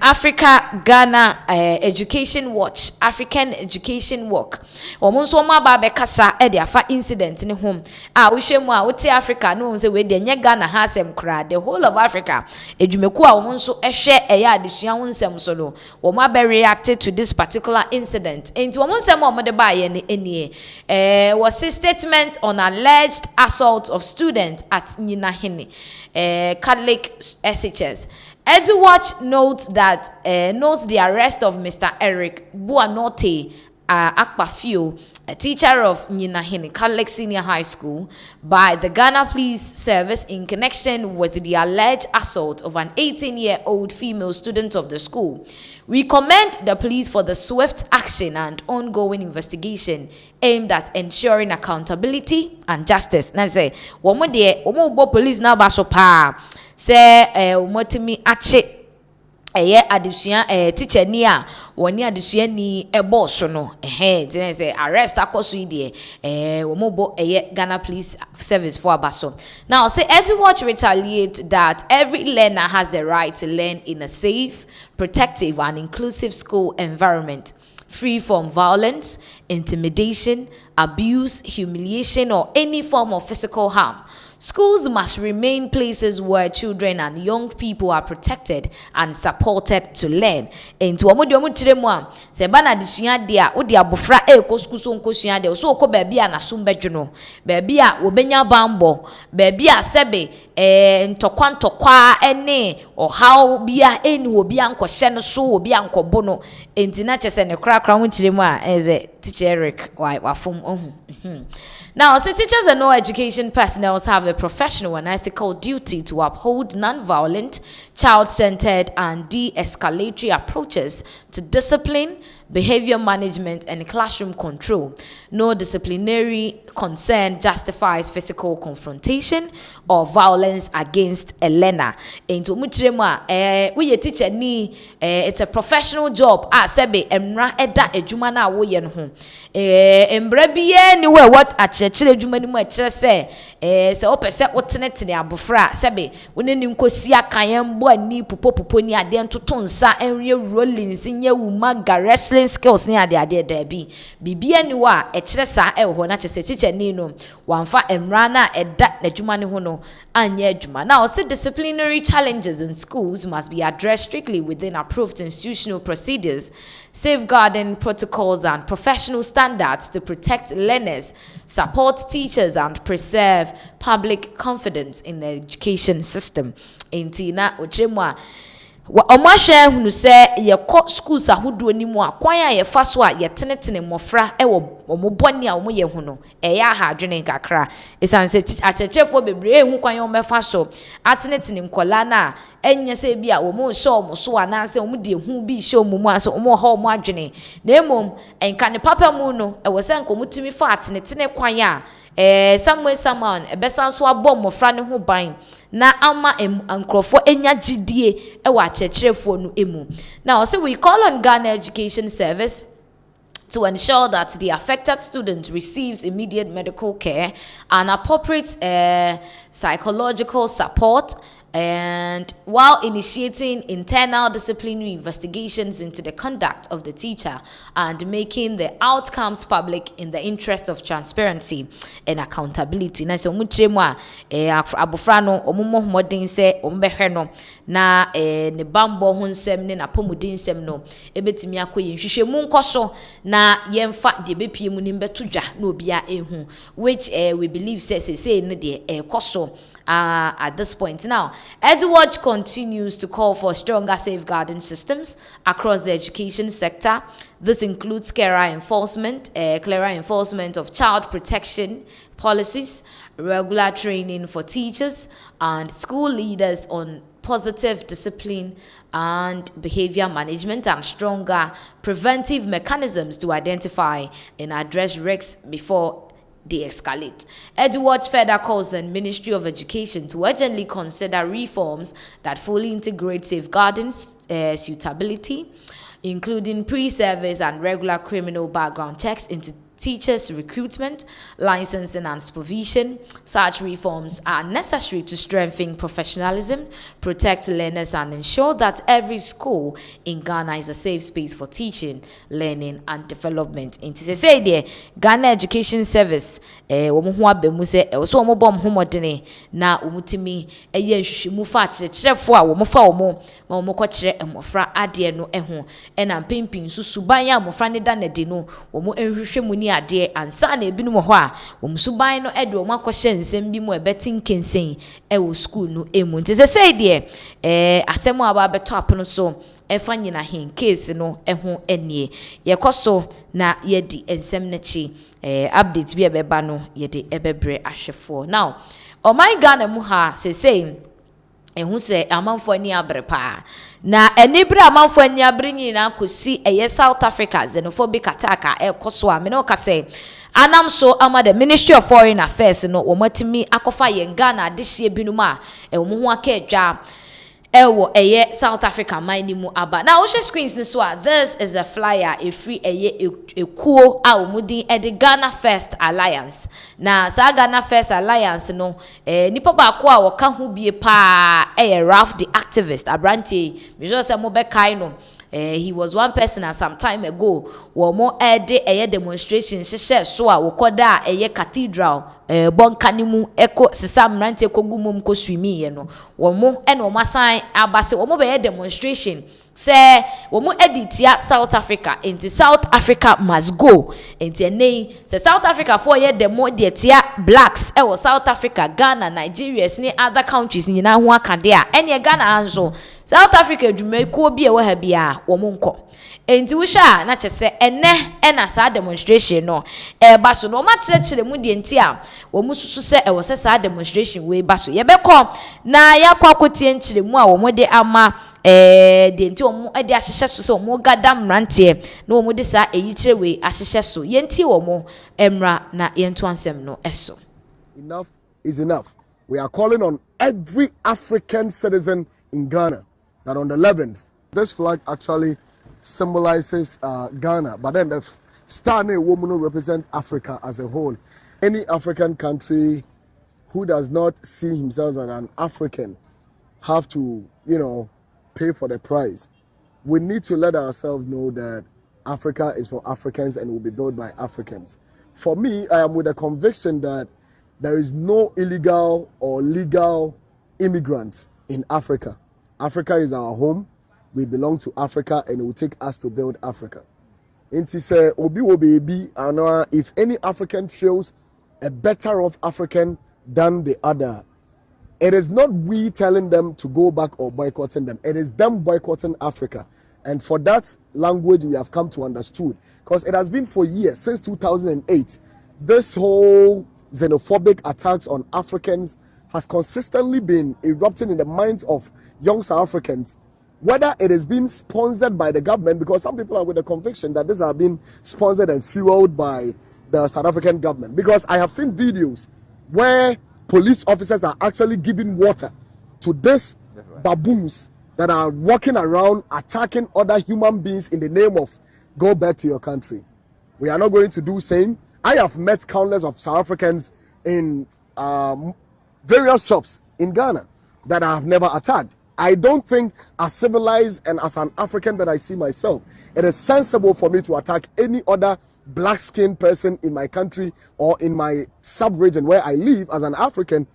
Africa Ghana Education Watch African Education Work wo mo nso mo aba be kasa ede afa incident ne hom a wo hwemu a wo te Africa no se we de nye Ghana ha asem kra the whole of Africa edwumeku a wo nso ehwe adesua ho nsem so no wo ma be reacted to this particular incident enti wo nsem o mo de ba ye ne enie was a statement on alleged assault of student at Nyinahene Catholic SHS. EduWatch notes the arrest of Mr. Eric Buanote Akpafio, a teacher of Nyinahene Catholic Senior High School, by the Ghana Police Service in connection with the alleged assault of an 18-year-old female student of the school. We commend the police for the swift action and ongoing investigation aimed at ensuring accountability and justice. Now say, womo police na ba so pa say Wontumi ache eye adesua teacher ni a woni adesua ni eboso no tin say arrest akoso ide wo mobo Ghana Police Service for abaso. Now say EduWatch retaliate that every learner has the right to learn in a safe, protective and inclusive school environment, free from violence, intimidation, abuse, humiliation or any form of physical harm. Schools must remain places where children and young people are protected and supported to learn. Into omo tiremu a se ba na desua de a wo de abofra ko school so nkosua de so ko ba bia na so mbedwono ba bia wo benya bambo ba bia sebe ntokwa ene ohaw bia eni wo bia nkɔhye no so wo bia nkɔbo no enti na kyese ne kra ho tiremu a eze teacher Eric wafom Now, so teachers and all education personnel have a professional and ethical duty to uphold non-violent, child-centered and de-escalatory approaches to discipline, behavior management and classroom control. No disciplinary concern justifies physical confrontation or violence against a learner. Into muchirema we teacher ni it's a professional job sebe emra eda ejuma na wo ye no ho embre biye ni we what achechire ejuma ni mu achire se se opese wotenetene abofra sebe woni ni nkosi akan bo ani popo ni ade ntoto nsa enwe rollings nye wuma wrestling skills ni ade da bi bibia ni wa echire sa ho na chese teacher ni no wamfa emra na eda ejuma ni ho no anya ejuma. Now say disciplinary challenges in schools must be addressed strictly within approved institutional procedures, safeguarding protocols and professional standards to protect learners, support teachers and preserve public confidence in the education system. Intina ochemwa omashe hunu se ye schools ahodo ni mu akwan a ye fa so a ye tenetene mofra omoboni a omoye hu no ya ha adwene kakra esanse achechefo bebre hu kwan yo mefa so atenetene nkola na enye se bia omo show omo so ananse omo de hu bi show omo aso omo ha omo adwene na emom enka ne papa mu no se nko mutumi fa atenetene kwan a somewhere someone ebesan so abom mofra ne ho ban na ama ankrofo enya gidie wa achechefo no emu. Now so we call on Ghana Education Service to ensure that the affected student receives immediate medical care and appropriate psychological support, and while initiating internal disciplinary investigations into the conduct of the teacher and making the outcomes public in the interest of transparency and accountability. Na so muchemwa abofra no omomo modin se ombehwe no na ne bambo ho nsem ne na pomudin nsem no ebetimi akoye nhwehwemu nkoso na yemfa de bepie mu nim betodwa na obia ehu, which we believe say no de ekoso at this point. Now, EduWatch continues to call for stronger safeguarding systems across the education sector. This includes clearer enforcement of child protection policies, regular training for teachers and school leaders on positive discipline and behavior management, and stronger preventive mechanisms to identify and address risks before they escalate. EduWatch further calls the Ministry of Education to urgently consider reforms that fully integrate safeguarding suitability, including pre-service and regular criminal background checks into teachers' recruitment, licensing and supervision. Such reforms are necessary to strengthen professionalism, protect learners and ensure that every school in Ghana is a safe space for teaching, learning and development. And to say there, Ghana Education Service womo abemu se so womo bom homodene na omutimi nhwehwemu fa kyerɛkyerɛfo a womo fa womo kɔ kyerɛ emofra ade no ho na mpempin susuban ya emofra ne da na de no womo nhwehwemu ni ade ansa na ebinum ho a womo suban no de womo akɔhyɛ nsɛm bi mu ebetin kensen wo school no emu. Nti say there asɛm aba beto apono so efa nyina hin case no ho enie yekoso na yedi ensem na chi update bi ebeba no yede ebebre ahwefo. Now my Ghana mu ha say ehu se amanfo ani abrepa na enibre amanfo ani abre nyina kosi South Africa xenophobic attack ekoso a me no ka say anam so ama the Ministry of Foreign Affairs no womatimi akofa yen Ghana adehye binum a wo ho aka adwa ewo eye South Africa mine mu aba. Now wo screens ni so this is a flyer a free eye ekuo a omudin e the Ghana First Alliance. Na sa Ghana First Alliance no nipa ba ko a wo ka ho bie pa Ralph the activist abrante me just say mo be kai no. He was one person at some time ago. Womo ede demonstration hye so a wokoda cathedral bonkanimu eko sesam rante kogumum ko swimi ye no. Womo eno masan abase womo be demonstration say womo editia South Africa into South Africa must go into nei say South Africa for ye demo detia blacks was South Africa, Ghana, Nigeria, any other countries nyina ho akade a ene Ghana anso South Africa dwuma ko bi e wo ha bia womo nko enti wo sha na chese ene na sa demonstration no ba so no ma chire mu de enti a womo susu se e wo se sa demonstration we ba so ye be ko na ya kwakotie nchire mu a womo de ama de enti omo de ahyehye so se omo gada mrante na omo de sa eyikyire we ahyehye so yenti omo emra na yento ansem no eso. Enough is enough. We are calling on every African citizen in Ghana that on the 11th, this flag actually symbolizes Ghana, but then the star name woman will represent Africa as a whole. Any African country who does not see himself as an African have to, pay for the price. We need to let ourselves know that Africa is for Africans and will be built by Africans. For me, I am with a conviction that there is no illegal or legal immigrants in Africa. Africa is our home. We belong to Africa and it will take us to build Africa. Inti say obi wo baby and if any African feels a better off African than the other, it is not we telling them to go back or boycotting them. It is them boycotting Africa. And for that language we have come to understood, because it has been for years, since 2008, this whole xenophobic attacks on Africans has consistently been erupting in the minds of young South Africans, whether it is being sponsored by the government, because some people are with the conviction that these are being sponsored and fueled by the South African government. Because I have seen videos where police officers are actually giving water to these baboons that are walking around attacking other human beings in the name of go back to your country. We are not going to do same. I have met countless of South Africans in various shops in Ghana that I have never attacked. I don't think as civilized and as an African that I see myself, it is sensible for me to attack any other black-skinned person in my country or in my sub-region where I live as an African,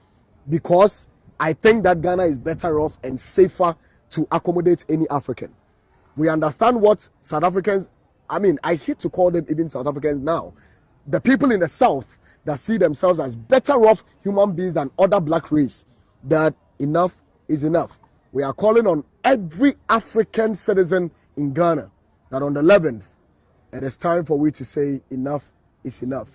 because I think that Ghana is better off and safer to accommodate any African. We understand what South Africans, I hate to call them even South Africans now, the people in the South that see themselves as better off human beings than other black race, that enough is enough. We are calling on every African citizen in Ghana that on the 11th, it is time for we to say enough is enough.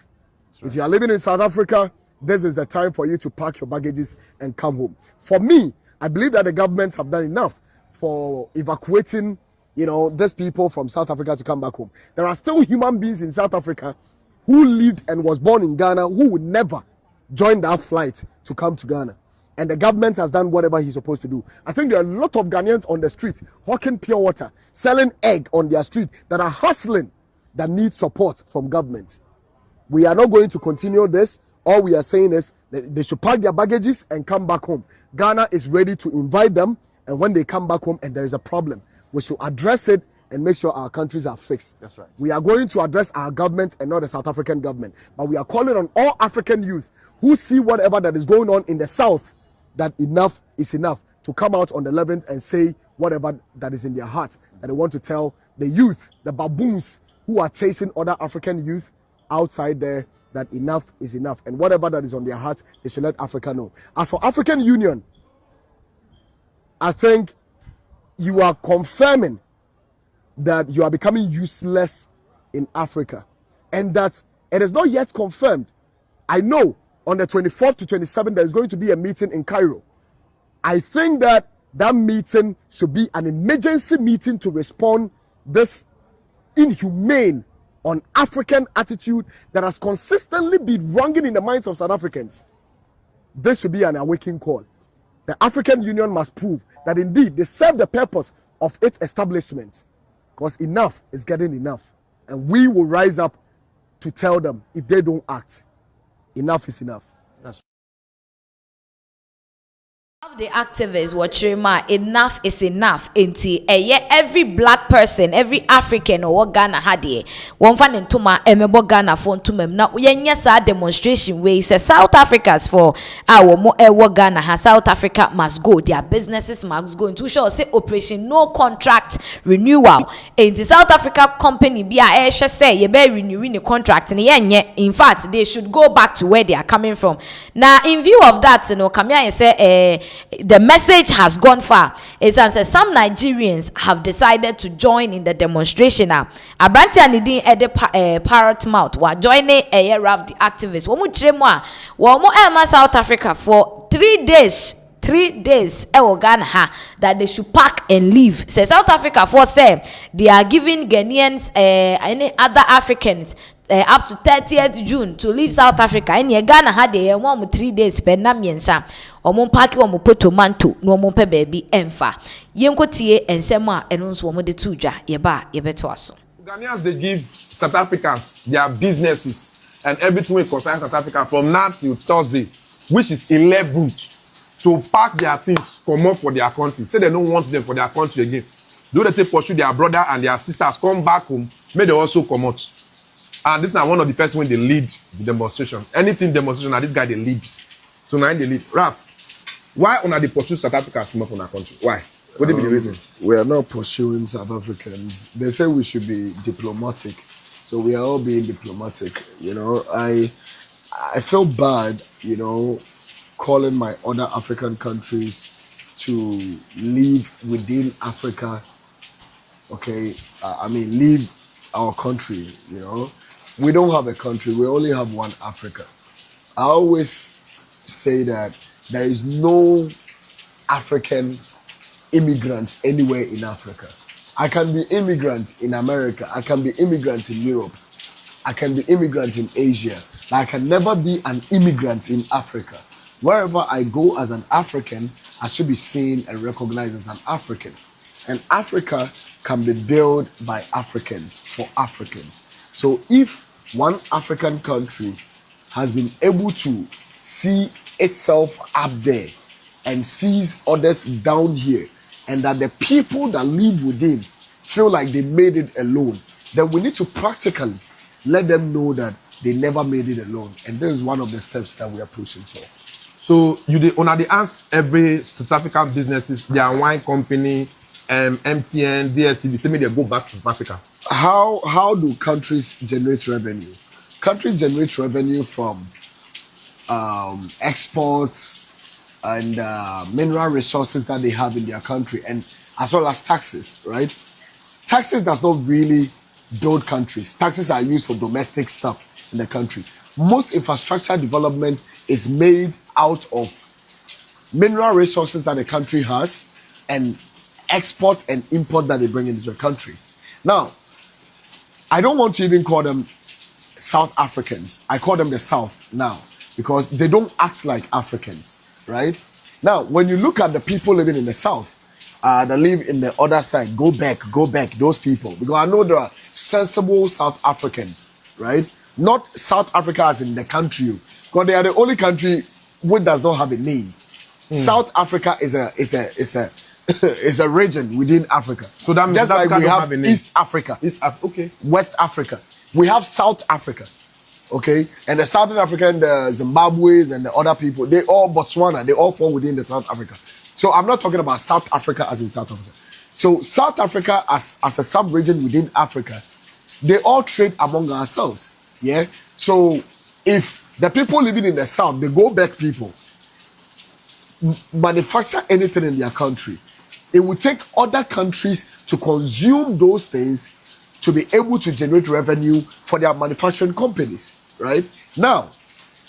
Right. If you are living in South Africa, this is the time for you to pack your baggages and come home. For me, I believe that the governments have done enough for evacuating, these people from South Africa to come back home. There are still human beings in South Africa who lived and was born in Ghana who would never join that flight to come to Ghana. And the government has done whatever he's supposed to do. I think there are a lot of Ghanaians on the street hawking pure water, selling egg on their street, that are hustling, that need support from government. We are not going to continue this. All we are saying is that they should pack their baggages and come back home. Ghana is ready to invite them, and when they come back home and there is a problem, we should address it and make sure our countries are fixed. That's right. We are going to address our government and not the South African government. But we are calling on all African youth who see whatever that is going on in the South, that enough is enough, to come out on the 11th and say whatever that is in their heart. And they want to tell the youth, the baboons who are chasing other African youth outside there, that enough is enough. And whatever that is on their hearts, they should let Africa know. As for African Union, I think you are confirming that you are becoming useless in Africa, and that it is not yet confirmed. I know on the 24th to 27th there is going to be a meeting in Cairo. I think that meeting should be an emergency meeting to respond this inhumane on African attitude that has consistently been wronging in the minds of South Africans. This should be an awakening call. The African Union must prove that indeed they serve the purpose of its establishment, because enough is getting enough. And we will rise up to tell them if they don't act, enough is enough. The activists were chima enough is enough inti every black person, every African or Ghana had ye one fan into my emebo Ghana phone to mem now yes demonstration way say South Africa's for our more Ghana has South Africa must go, their businesses must go into show say operation no contract renewal in the South Africa company be a say you be renewing the contract and in fact they should go back to where they are coming from. Now in view of that, you know, Kamia say the message has gone far. It's as some Nigerians have decided to join in the demonstration now. Abranti and the parrot mouth were joining a year of the activists. One South Africa for 3 days. 3 days Ghana that they should pack and leave. Say South Africa for say they are giving Ghanaians any other Africans up to 30th June to leave South Africa. And Ghana had the 3 days penamiensa or paki or potomanto no mon pe baby enfa. Yenkotie and sema and ons womo de tuja yeba yebetwaso. Ghanaians they give South Africans their businesses and everything will concern South Africa from now till Thursday, which is 11th. To pack their things, come up for their country. Say they don't want them for their country again. Do they pursue their brother and their sisters, come back home, may they also come out. And this is one of the first when they lead the demonstration. Anything demonstration, and this guy they lead. So now they lead. Raf, why on the pursue South Africa come up from our country? Why? What would be the reason? We are not pursuing South Africans. They say we should be diplomatic. So we are all being diplomatic. You know, I feel bad, you know, calling my other African countries to live within Africa. Okay, I mean, leave our country, you know. We don't have a country, we only have one Africa. I always say that there is no African immigrant anywhere in Africa. I can be immigrant in America, I can be immigrant in Europe, I can be immigrant in Asia, but I can never be an immigrant in Africa. Wherever I go as an African, I should be seen and recognized as an African. And Africa can be built by Africans for Africans. So if one African country has been able to see itself up there and sees others down here, and that the people that live within feel like they made it alone, then we need to practically let them know that they never made it alone. And this is one of the steps that we are pushing for. So you they ask every South African businesses, their wine company, MTN, DSC, they say they go back to South Africa. How do countries generate revenue? Countries generate revenue from exports and mineral resources that they have in their country, and as well as taxes, right? Taxes does not really build countries. Taxes are used for domestic stuff in the country. Most infrastructure development is made out of mineral resources that the country has and export and import that they bring into the country. Now, I don't want to even call them South Africans. I call them the South now because they don't act like Africans, right? Now, when you look at the people living in the South, that live in the other side, go back, those people. Because I know there are sensible South Africans, right? Not South Africa as in the country, because they are the only country which does not have a name. South Africa is a region within Africa. So that means just South like Africa we don't have have a name. East Africa, Okay. West Africa. We have South Africa, okay? And the Southern African, the Zimbabweans and the other people, they all Botswana, they all fall within the South Africa. So I'm not talking about South Africa as in South Africa. So South Africa as a sub-region within Africa, they all trade among ourselves. Yeah. So if the people living in the South, they go back people, manufacture anything in their country, it will take other countries to consume those things to be able to generate revenue for their manufacturing companies, right? Now,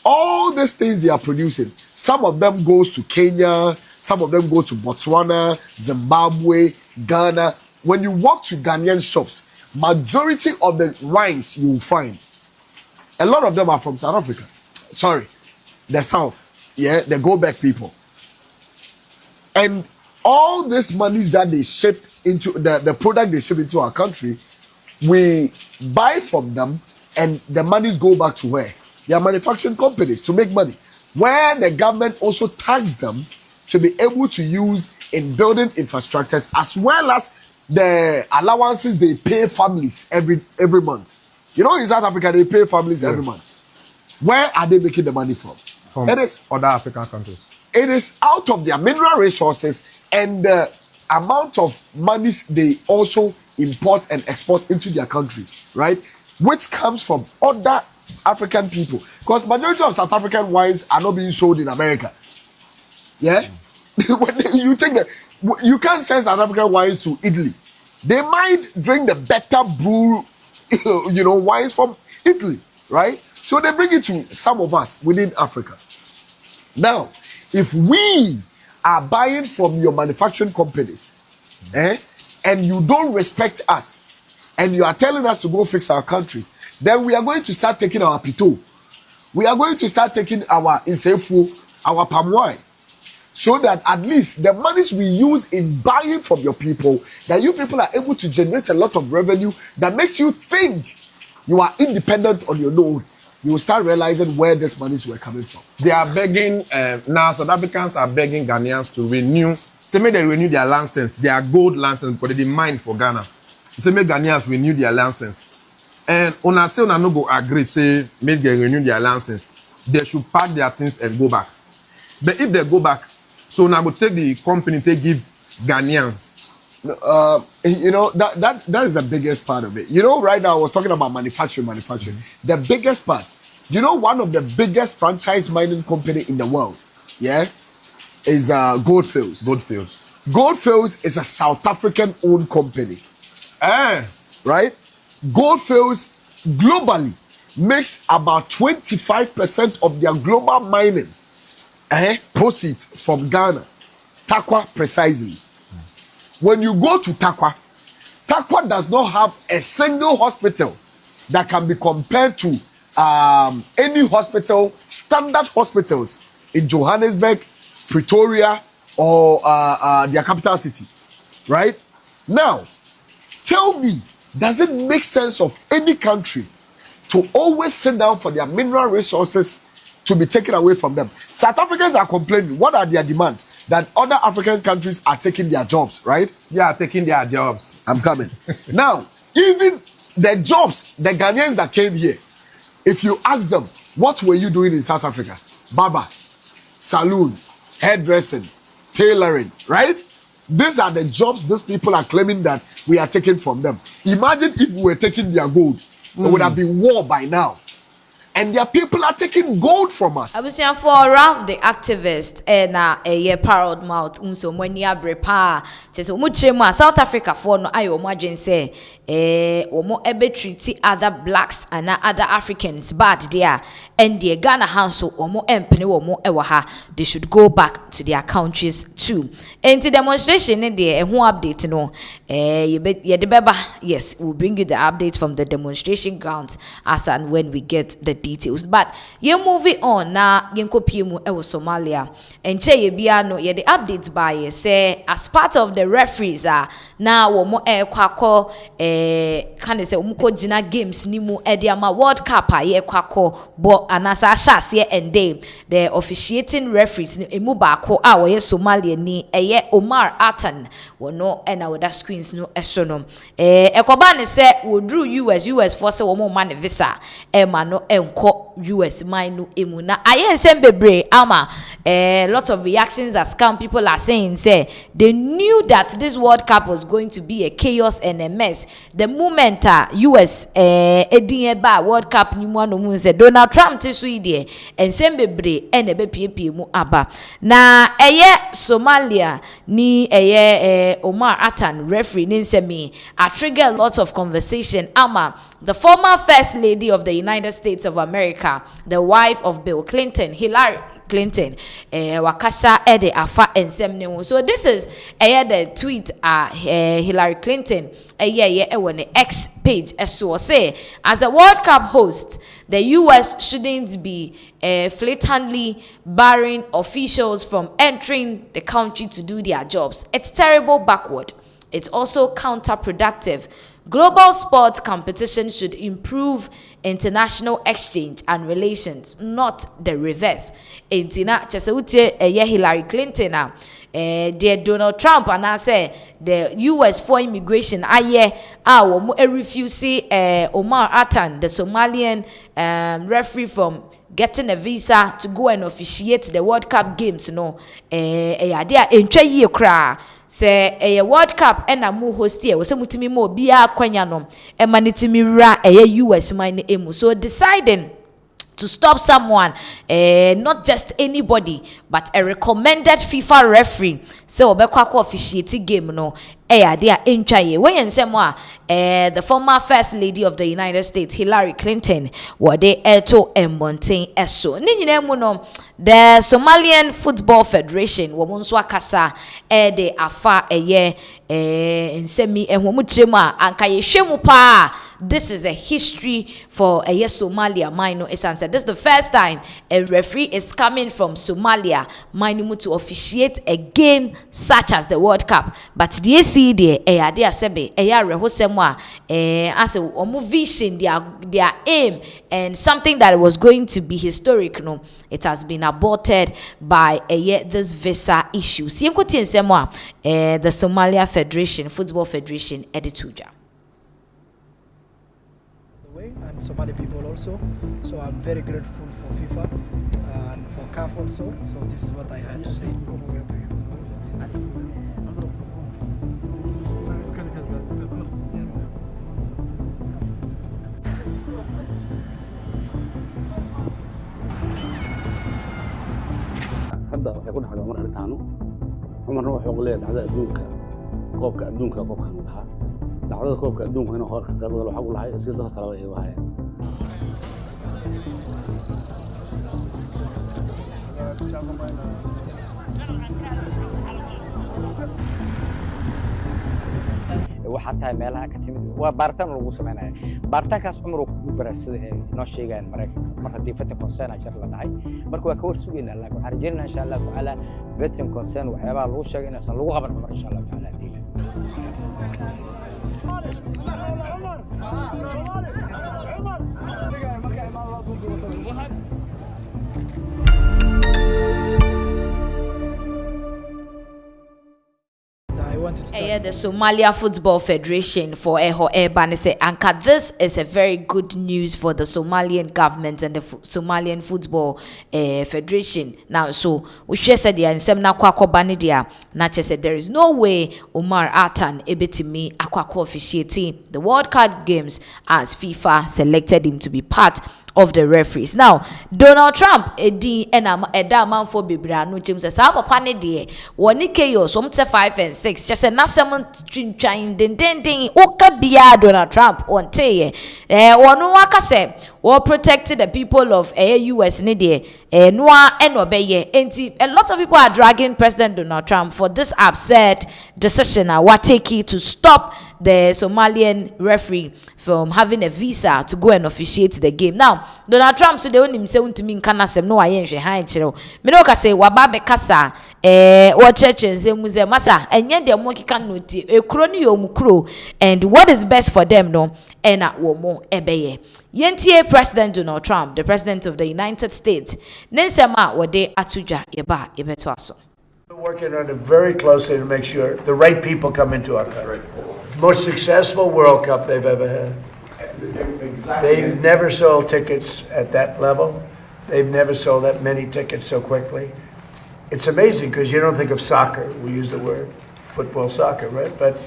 all these things they are producing, some of them goes to Kenya, some of them go to Botswana, Zimbabwe, Ghana. When you walk to Ghanaian shops, majority of the wines you will find, a lot of them are from South Africa. Sorry, the South. Yeah, the go back people. And all these monies that they ship into the product they ship into our country, we buy from them, and the monies go back to where? Their manufacturing companies to make money, where the government also tax them to be able to use in building infrastructures, as well as the allowances they pay families every month. You know, in South Africa, they pay families every month. Where are they making the money from? From it is other African countries. It is out of their mineral resources and the amount of monies they also import and export into their country, right? Which comes from other African people. Because majority of South African wines are not being sold in America. Yeah? When you take you can't send South African wines to Italy. They might drink the better brew, wines from Italy, right? So they bring it to some of us within Africa. Now, if we are buying from your manufacturing companies, and you don't respect us, and you are telling us to go fix our countries, then we are going to start taking our pito. We are going to start taking our insefu, our palm wine, so that at least the monies we use in buying from your people, that you people are able to generate a lot of revenue that makes you think you are independent on your own. You will start realizing where these monies were coming from. They are begging, now South Africans are begging Ghanaians to renew. Say may they renew their license, their gold license, because they demand for Ghana. Say may Ghanaians renew their license. And una say una no go agree, say may they renew their license. They should pack their things and go back. But if they go back, so now go take the company to give Ghanaians. That is the biggest part of it. Right now I was talking about manufacturing. The biggest part. One of the biggest franchise mining company in the world, is Goldfields. Goldfields is a South African owned company. Right? Goldfields globally makes about 25% of their global mining proceeds from Ghana. Takwa precisely. When you go to Takwa does not have a single hospital that can be compared to any hospital, standard hospitals in Johannesburg, Pretoria, or their capital city. Right? Now, tell me, does it make sense of any country to always sit down for their mineral resources to be taken away from them? South Africans are complaining. What are their demands? That other African countries are taking their jobs, right? They are taking their jobs. I'm coming. Now, even the jobs, the Ghanaians that came here, if you ask them, what were you doing in South Africa? Barber, saloon, hairdressing, tailoring, right? These are the jobs these people are claiming that we are taking from them. Imagine if we were taking their gold. There would have been war by now. And their people are taking gold from us. I was saying for Ralph the activist and a proud mouth unso when ya brepa just muchema South Africa for no ayo imagine say omo ebe treat other blacks and other Africans bad there and the Ghana Council omo empene omo ewa they should go back to their countries too. And the demonstration there who update no yes, we'll bring you the updates from the demonstration grounds as and when we get the details. But you moving on na yenko piemu ewo Somalia and che ye bia no ye the updates by say as part of the referees na wo mo kwako can say umko jina games ni mu ediama World Cup ye kwako bo anasa ashase and the officiating referees ni emu baako wo ye Somalia ni eye Omar Atan wono na wo da screens no esono ekoba ne say wo drew US for say wo mo man visa ma no enko US mine no emu na aye bebre ama lot of reactions as scam people are saying say they knew that this World Cup was going to be a chaos and a mess the moment US edin World Cup ni mu no mu say Donald Trump te so ide ensem bebre e be piepie mu aba na Somalia ni Omar Atan referee ni nsemi a trigger a lot of conversation ama the former first lady of the United States of America, the wife of Bill Clinton, Hillary Clinton wakasa ede afa ensem ne ho. So this is the tweet Hillary Clinton on the X page so say, as a World Cup host, the US shouldn't be flatantly barring officials from entering the country to do their jobs. It's terrible backward. It's also counterproductive. Global sports competition should improve international exchange and relations, not the reverse. Intina cheseutie Hillary Clinton dear Donald Trump and I say the US for immigration refuse Omar Atan, the Somalian referee, from getting a visa to go and officiate the World Cup games. Say a World Cup and a mu host here was mutimi mo bia kwanya nom e manitimi ra US mine emu. So deciding to stop someone, not just anybody, but a recommended FIFA referee, so obekwa officiate game no dia enchaye when the former first lady of the United States, Hillary Clinton, were they eto embontain eso ni mu no. The Somalian Football Federation womunso akasa de afa nsemi ehwomutrema anka yehwemu pa. This is a history for Somalia mine essence. This is the first time a referee is coming from Somalia mine to officiate a game such as the World Cup. But the CD ade asebe rehosem as a vision, their aim, and something that was going to be historic, no, it has been aborted by this visa issue. The Somalia Federation, Football Federation, edituja. And Somali people also. So I'm very grateful for FIFA and for CAF also. So this is what I had to say. hadda waxay ku dhaxday mar aritaano umarna wuxuu leeyahay dhacdada adduunka koobka adduunka dhaxa dhacdada koobka adduunka inuu hor ka qayb galo waxa uu lahay si dadka kale ay waayeen وحتى meelaha ka timid waa baartaan lagu sameeyay baartaankaas umar ku darasada ee noo sheegaan Mareykanka mar hadii vetting concern jar la dhahay marka waa ka war sugeynaa Allah waxaan rajaynaynaa insha Allah taala vetting concern waxyaabaha lagu sheegay in lagu qaban umar insha Allah taala diila The Somalia Football Federation for Banese Anka. This is a very good news for the Somalian government and the Somalian Football Federation. Now, so we just said in Semna Kwako Banidia, Nache said there is no way Omar Atan Ebetimi Akwako officiating the World Cup games as FIFA selected him to be part of the referees. Now, Donald Trump edi eda man for bibra no James say papa ne de woni chaos so 5 and 6 just na sem twintwan den oka bia Donald Trump on tey wono waka say we protected the people of US ne de noa enobeye enti a lot of people are dragging President Donald Trump for this absurd decision what take to stop the Somalian referee from having a visa to go and officiate the game. Now, Donald Trump so they only say untimi nkana sem no aye nhwe han kire. Me no ka say waba be kasa wo church nsem muze masa enye de mo kika noti ekuro ni yo mukuro, and what is best for them no ena wo mo ebeye. Yentie President Donald Trump, the president of the United States, nensema wode atuja yeba yebeto aso. We're working on it very closely to make sure the right people come into our country. Most successful World Cup they've ever had. Exactly. They've never sold tickets at that level. They've never sold that many tickets so quickly. It's amazing because you don't think of soccer. We use the word football, soccer, right? But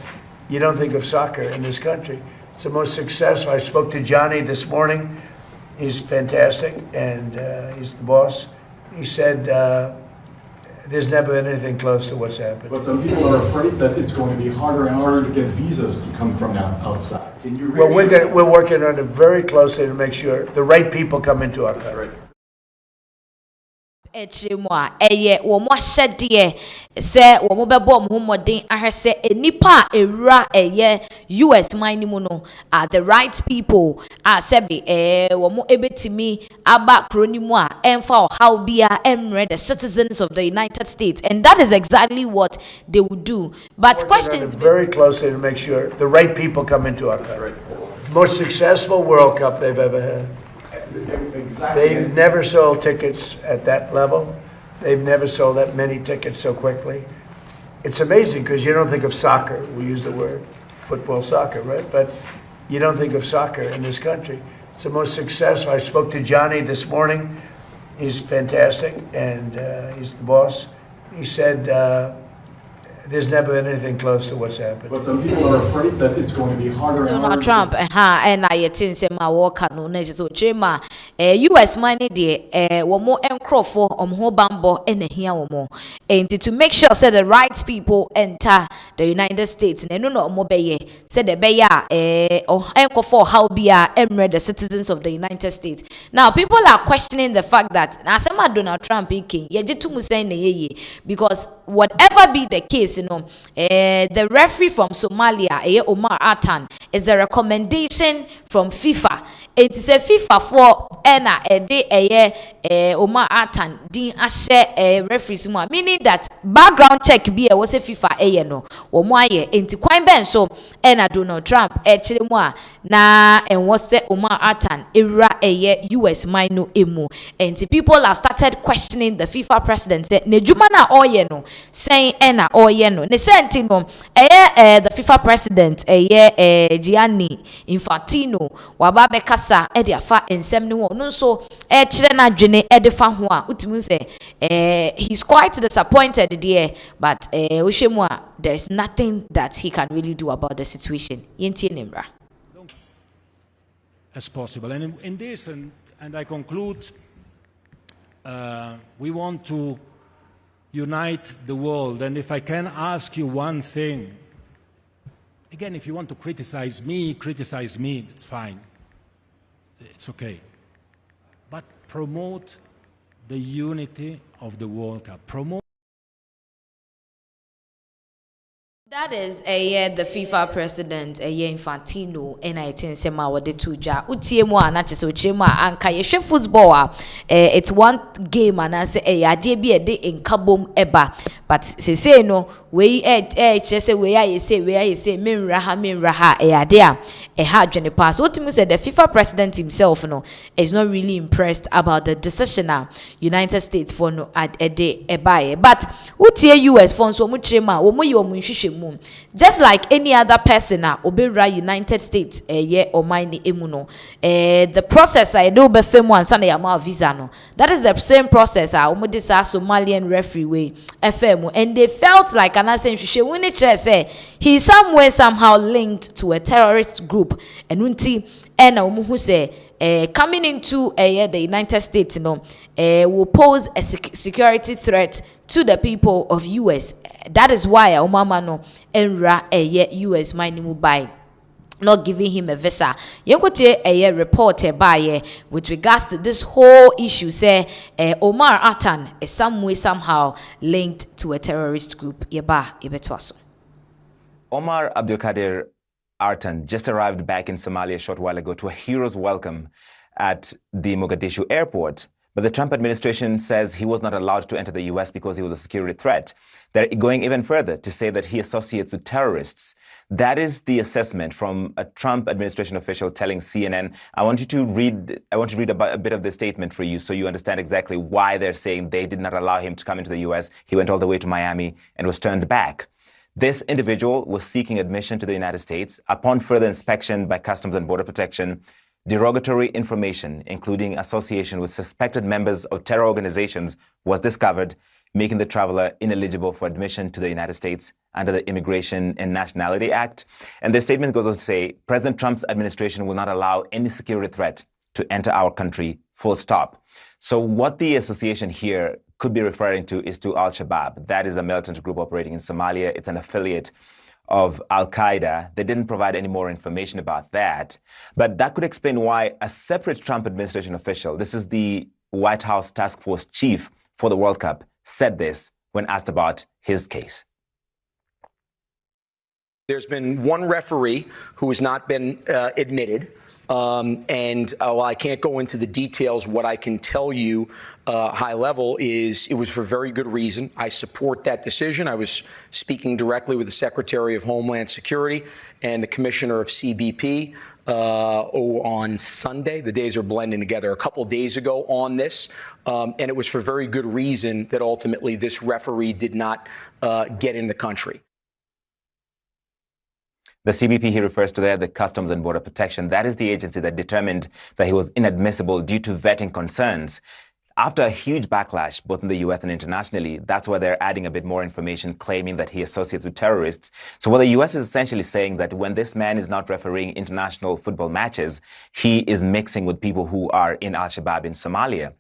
you don't think of soccer in this country. It's the most successful. I spoke to Johnny this morning. He's fantastic, and he's the boss. He said, there's never been anything close to what's happened. But some people are afraid that it's going to be harder and harder to get visas to come from outside. Can you well, we're working on it very closely to make sure the right people come into our country. Echimwa, eye, womo shedie, se womo bebo muhumodin, ahese, nipa, era, eye, US minimuno, the right people, sebi, womo ebetimi, aba kronimwa, emfa how bia, emre, the citizens of the United States. And that is exactly what they would do. But questions very closely to make sure the right people come into our country. Most successful World Cup they've ever had. They've never sold tickets at that level. They've never sold that many tickets so quickly. It's amazing because you don't think of soccer. We use the word football, soccer, right? But you don't think of soccer in this country. It's the most successful. I spoke to Johnny this morning. He's fantastic, and he's the boss. He said, there's never been anything close to what's happened. But some people are afraid that it's going to be harder and harder. Donald Trump, and I think say my work no na so chema US money de wo mo enkrofo omho bambo enahia wo mo and to make sure say the right people enter the United States na no no mo beye say the beye enkofo how bia emre the citizens of the United States. Now people are questioning the fact that asema Donald Trump king ye jetumu say na ye because whatever be the case, you know, the referee from Somalia, Omar Atan, is a recommendation from FIFA. It is a FIFA for ena Omar Atan din ashe referees mo, meaning that background check be was a FIFA no wo mo aye enti kwan ben so ena Donald Trump chire mo na en was Omar Atan era US mino emu enti people have started questioning the FIFA president say ne juma na oye no saying ena oye no ne senti no the FIFA president Gianni Infantino waba be kasa e de afa ensem ne wo no so chire na dwene e de fa ho a utimi say he's quite disappointed there, but there's nothing that he can really do about the situation as possible. And in this, and I conclude, we want to unite the world. And if I can ask you one thing, again, if you want to criticize me, it's fine. It's okay. But promote the unity of the World Cup. Promote. That is the FIFA president Infantino and I think sema wode tuja utie mu anache so chemu anka ye hwe football it's one game and I say ade bi e de nkabom eba but say no we chese we aye say menra ha ade a ha dwene pass ultimately said the FIFA president himself no is not really impressed about the decision United States for no at ede eba but utie US for so mu chema wo mu ye omu nhwehwe just like any other person obera United States or mine emuno the process I do be femu ansa na yama visa no that is the same process this Somalian referee way FM and they felt like an asenhwehwe when it say he somewhere somehow linked to a terrorist group and unti and who say coming into the United States will pose a security threat to the people of US. That is why Omama no enra US mining by not giving him a visa. Yenkote a report by with regards to this whole issue say Omar Atan is some way somehow linked to a terrorist group. Yeba ibetwaso. Omar Abdulkadir Artan just arrived back in Somalia a short while ago to a hero's welcome at the Mogadishu airport. But the Trump administration says he was not allowed to enter the U.S. because he was a security threat. They're going even further to say that he associates with terrorists. That is the assessment from a Trump administration official telling CNN. I want to read a bit of the statement for you so you understand exactly why they're saying they did not allow him to come into the U.S. He went all the way to Miami and was turned back. This individual was seeking admission to the United States. Upon further inspection by Customs and Border Protection, derogatory information, including association with suspected members of terror organizations, was discovered, making the traveler ineligible for admission to the United States under the Immigration and Nationality Act. And this statement goes on to say, President Trump's administration will not allow any security threat to enter our country, full stop. So what the association here could be referring to is to Al-Shabaab. That is a militant group operating in Somalia. It's an affiliate of Al-Qaeda. They didn't provide any more information about that. But that could explain why a separate Trump administration official, this is the White House task force chief for the World Cup, said this when asked about his case. There's been one referee who has not been admitted. While I can't go into the details, what I can tell you high level is it was for very good reason. I support that decision. I was speaking directly with the Secretary of Homeland Security and the Commissioner of CBP on Sunday. The days are blending together. A couple days ago on this, and it was for very good reason that ultimately this referee did not get in the country. The CBP he refers to there, the Customs and Border Protection, that is the agency that determined that he was inadmissible due to vetting concerns. After a huge backlash, both in the US and internationally, that's why they're adding a bit more information, claiming that he associates with terrorists. So what the US is essentially saying that when this man is not refereeing international football matches, he is mixing with people who are in Al-Shabaab in Somalia.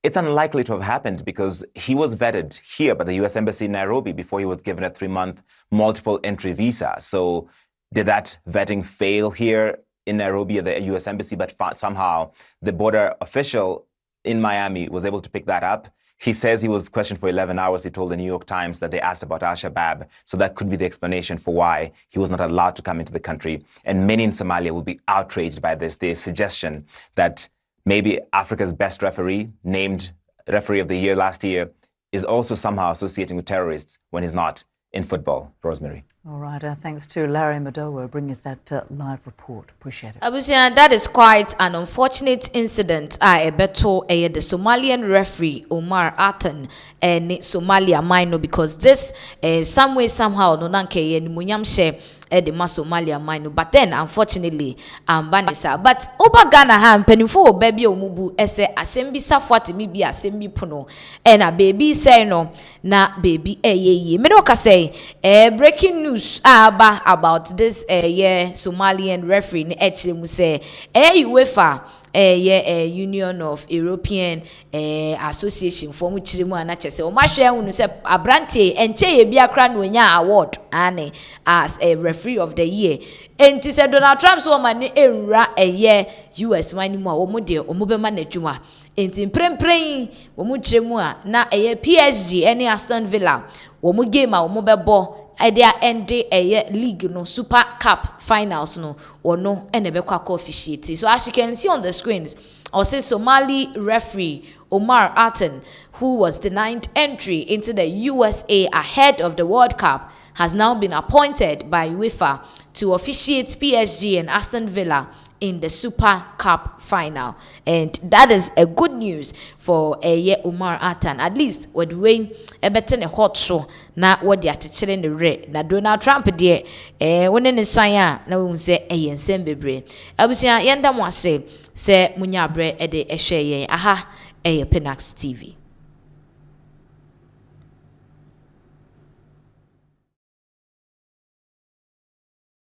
It's unlikely to have happened because he was vetted here by the US Embassy in Nairobi before he was given a 3-month multiple entry visa. So did that vetting fail here in Nairobi at the US Embassy, but somehow the border official in Miami was able to pick that up? He says he was questioned for 11 hours. He told the New York Times that they asked about Al-Shabaab. So that could be the explanation for why he was not allowed to come into the country. And many in Somalia will be outraged by this. The suggestion that maybe Africa's best referee, named Referee of the Year last year, is also somehow associating with terrorists when he's not in football. Rosemary. All right, thanks to Larry Madowo bringing us that live report. Appreciate it. Abusia, that is quite an unfortunate incident. The Somalian referee Omar Atan and Somalia minor, because this some way somehow no nanke and munyam share the Somalia minor, but then unfortunately banisa. But Oba Ghana ham penifo baby omubu ese asembi safwati mi bi asembi puno and a baby say no na baby ye me no ka say breaking news about this Somalian referee ni actually mu say UEFA Union of European Association for mu chirimu anache say o ma hwe unu say abrante enche ye bia kra no nya award ane as a referee of the year. Enti say Donald Trump so ma ne enra US man mu a wo mu de o mu be ma na dwuma. Enti prempren wo mu chirimu a na PSG ene Aston Villa wo mu game a wo mu be bo idea ende league no Super Cup finals no or no enebekwa officiate. So as you can see on the screens, or say Somali referee Omar Atan, who was denied entry into the USA ahead of the World Cup, has now been appointed by UEFA to officiate PSG and Aston Villa in the Super Cup final. And that is a good news for Omar Atan. At least what way a better hot show na what they are teaching the red na Donald Trump there when in the na we say sembebre abusia yenda mo ase se munyabre e de ehwe yen aha Pinax TV.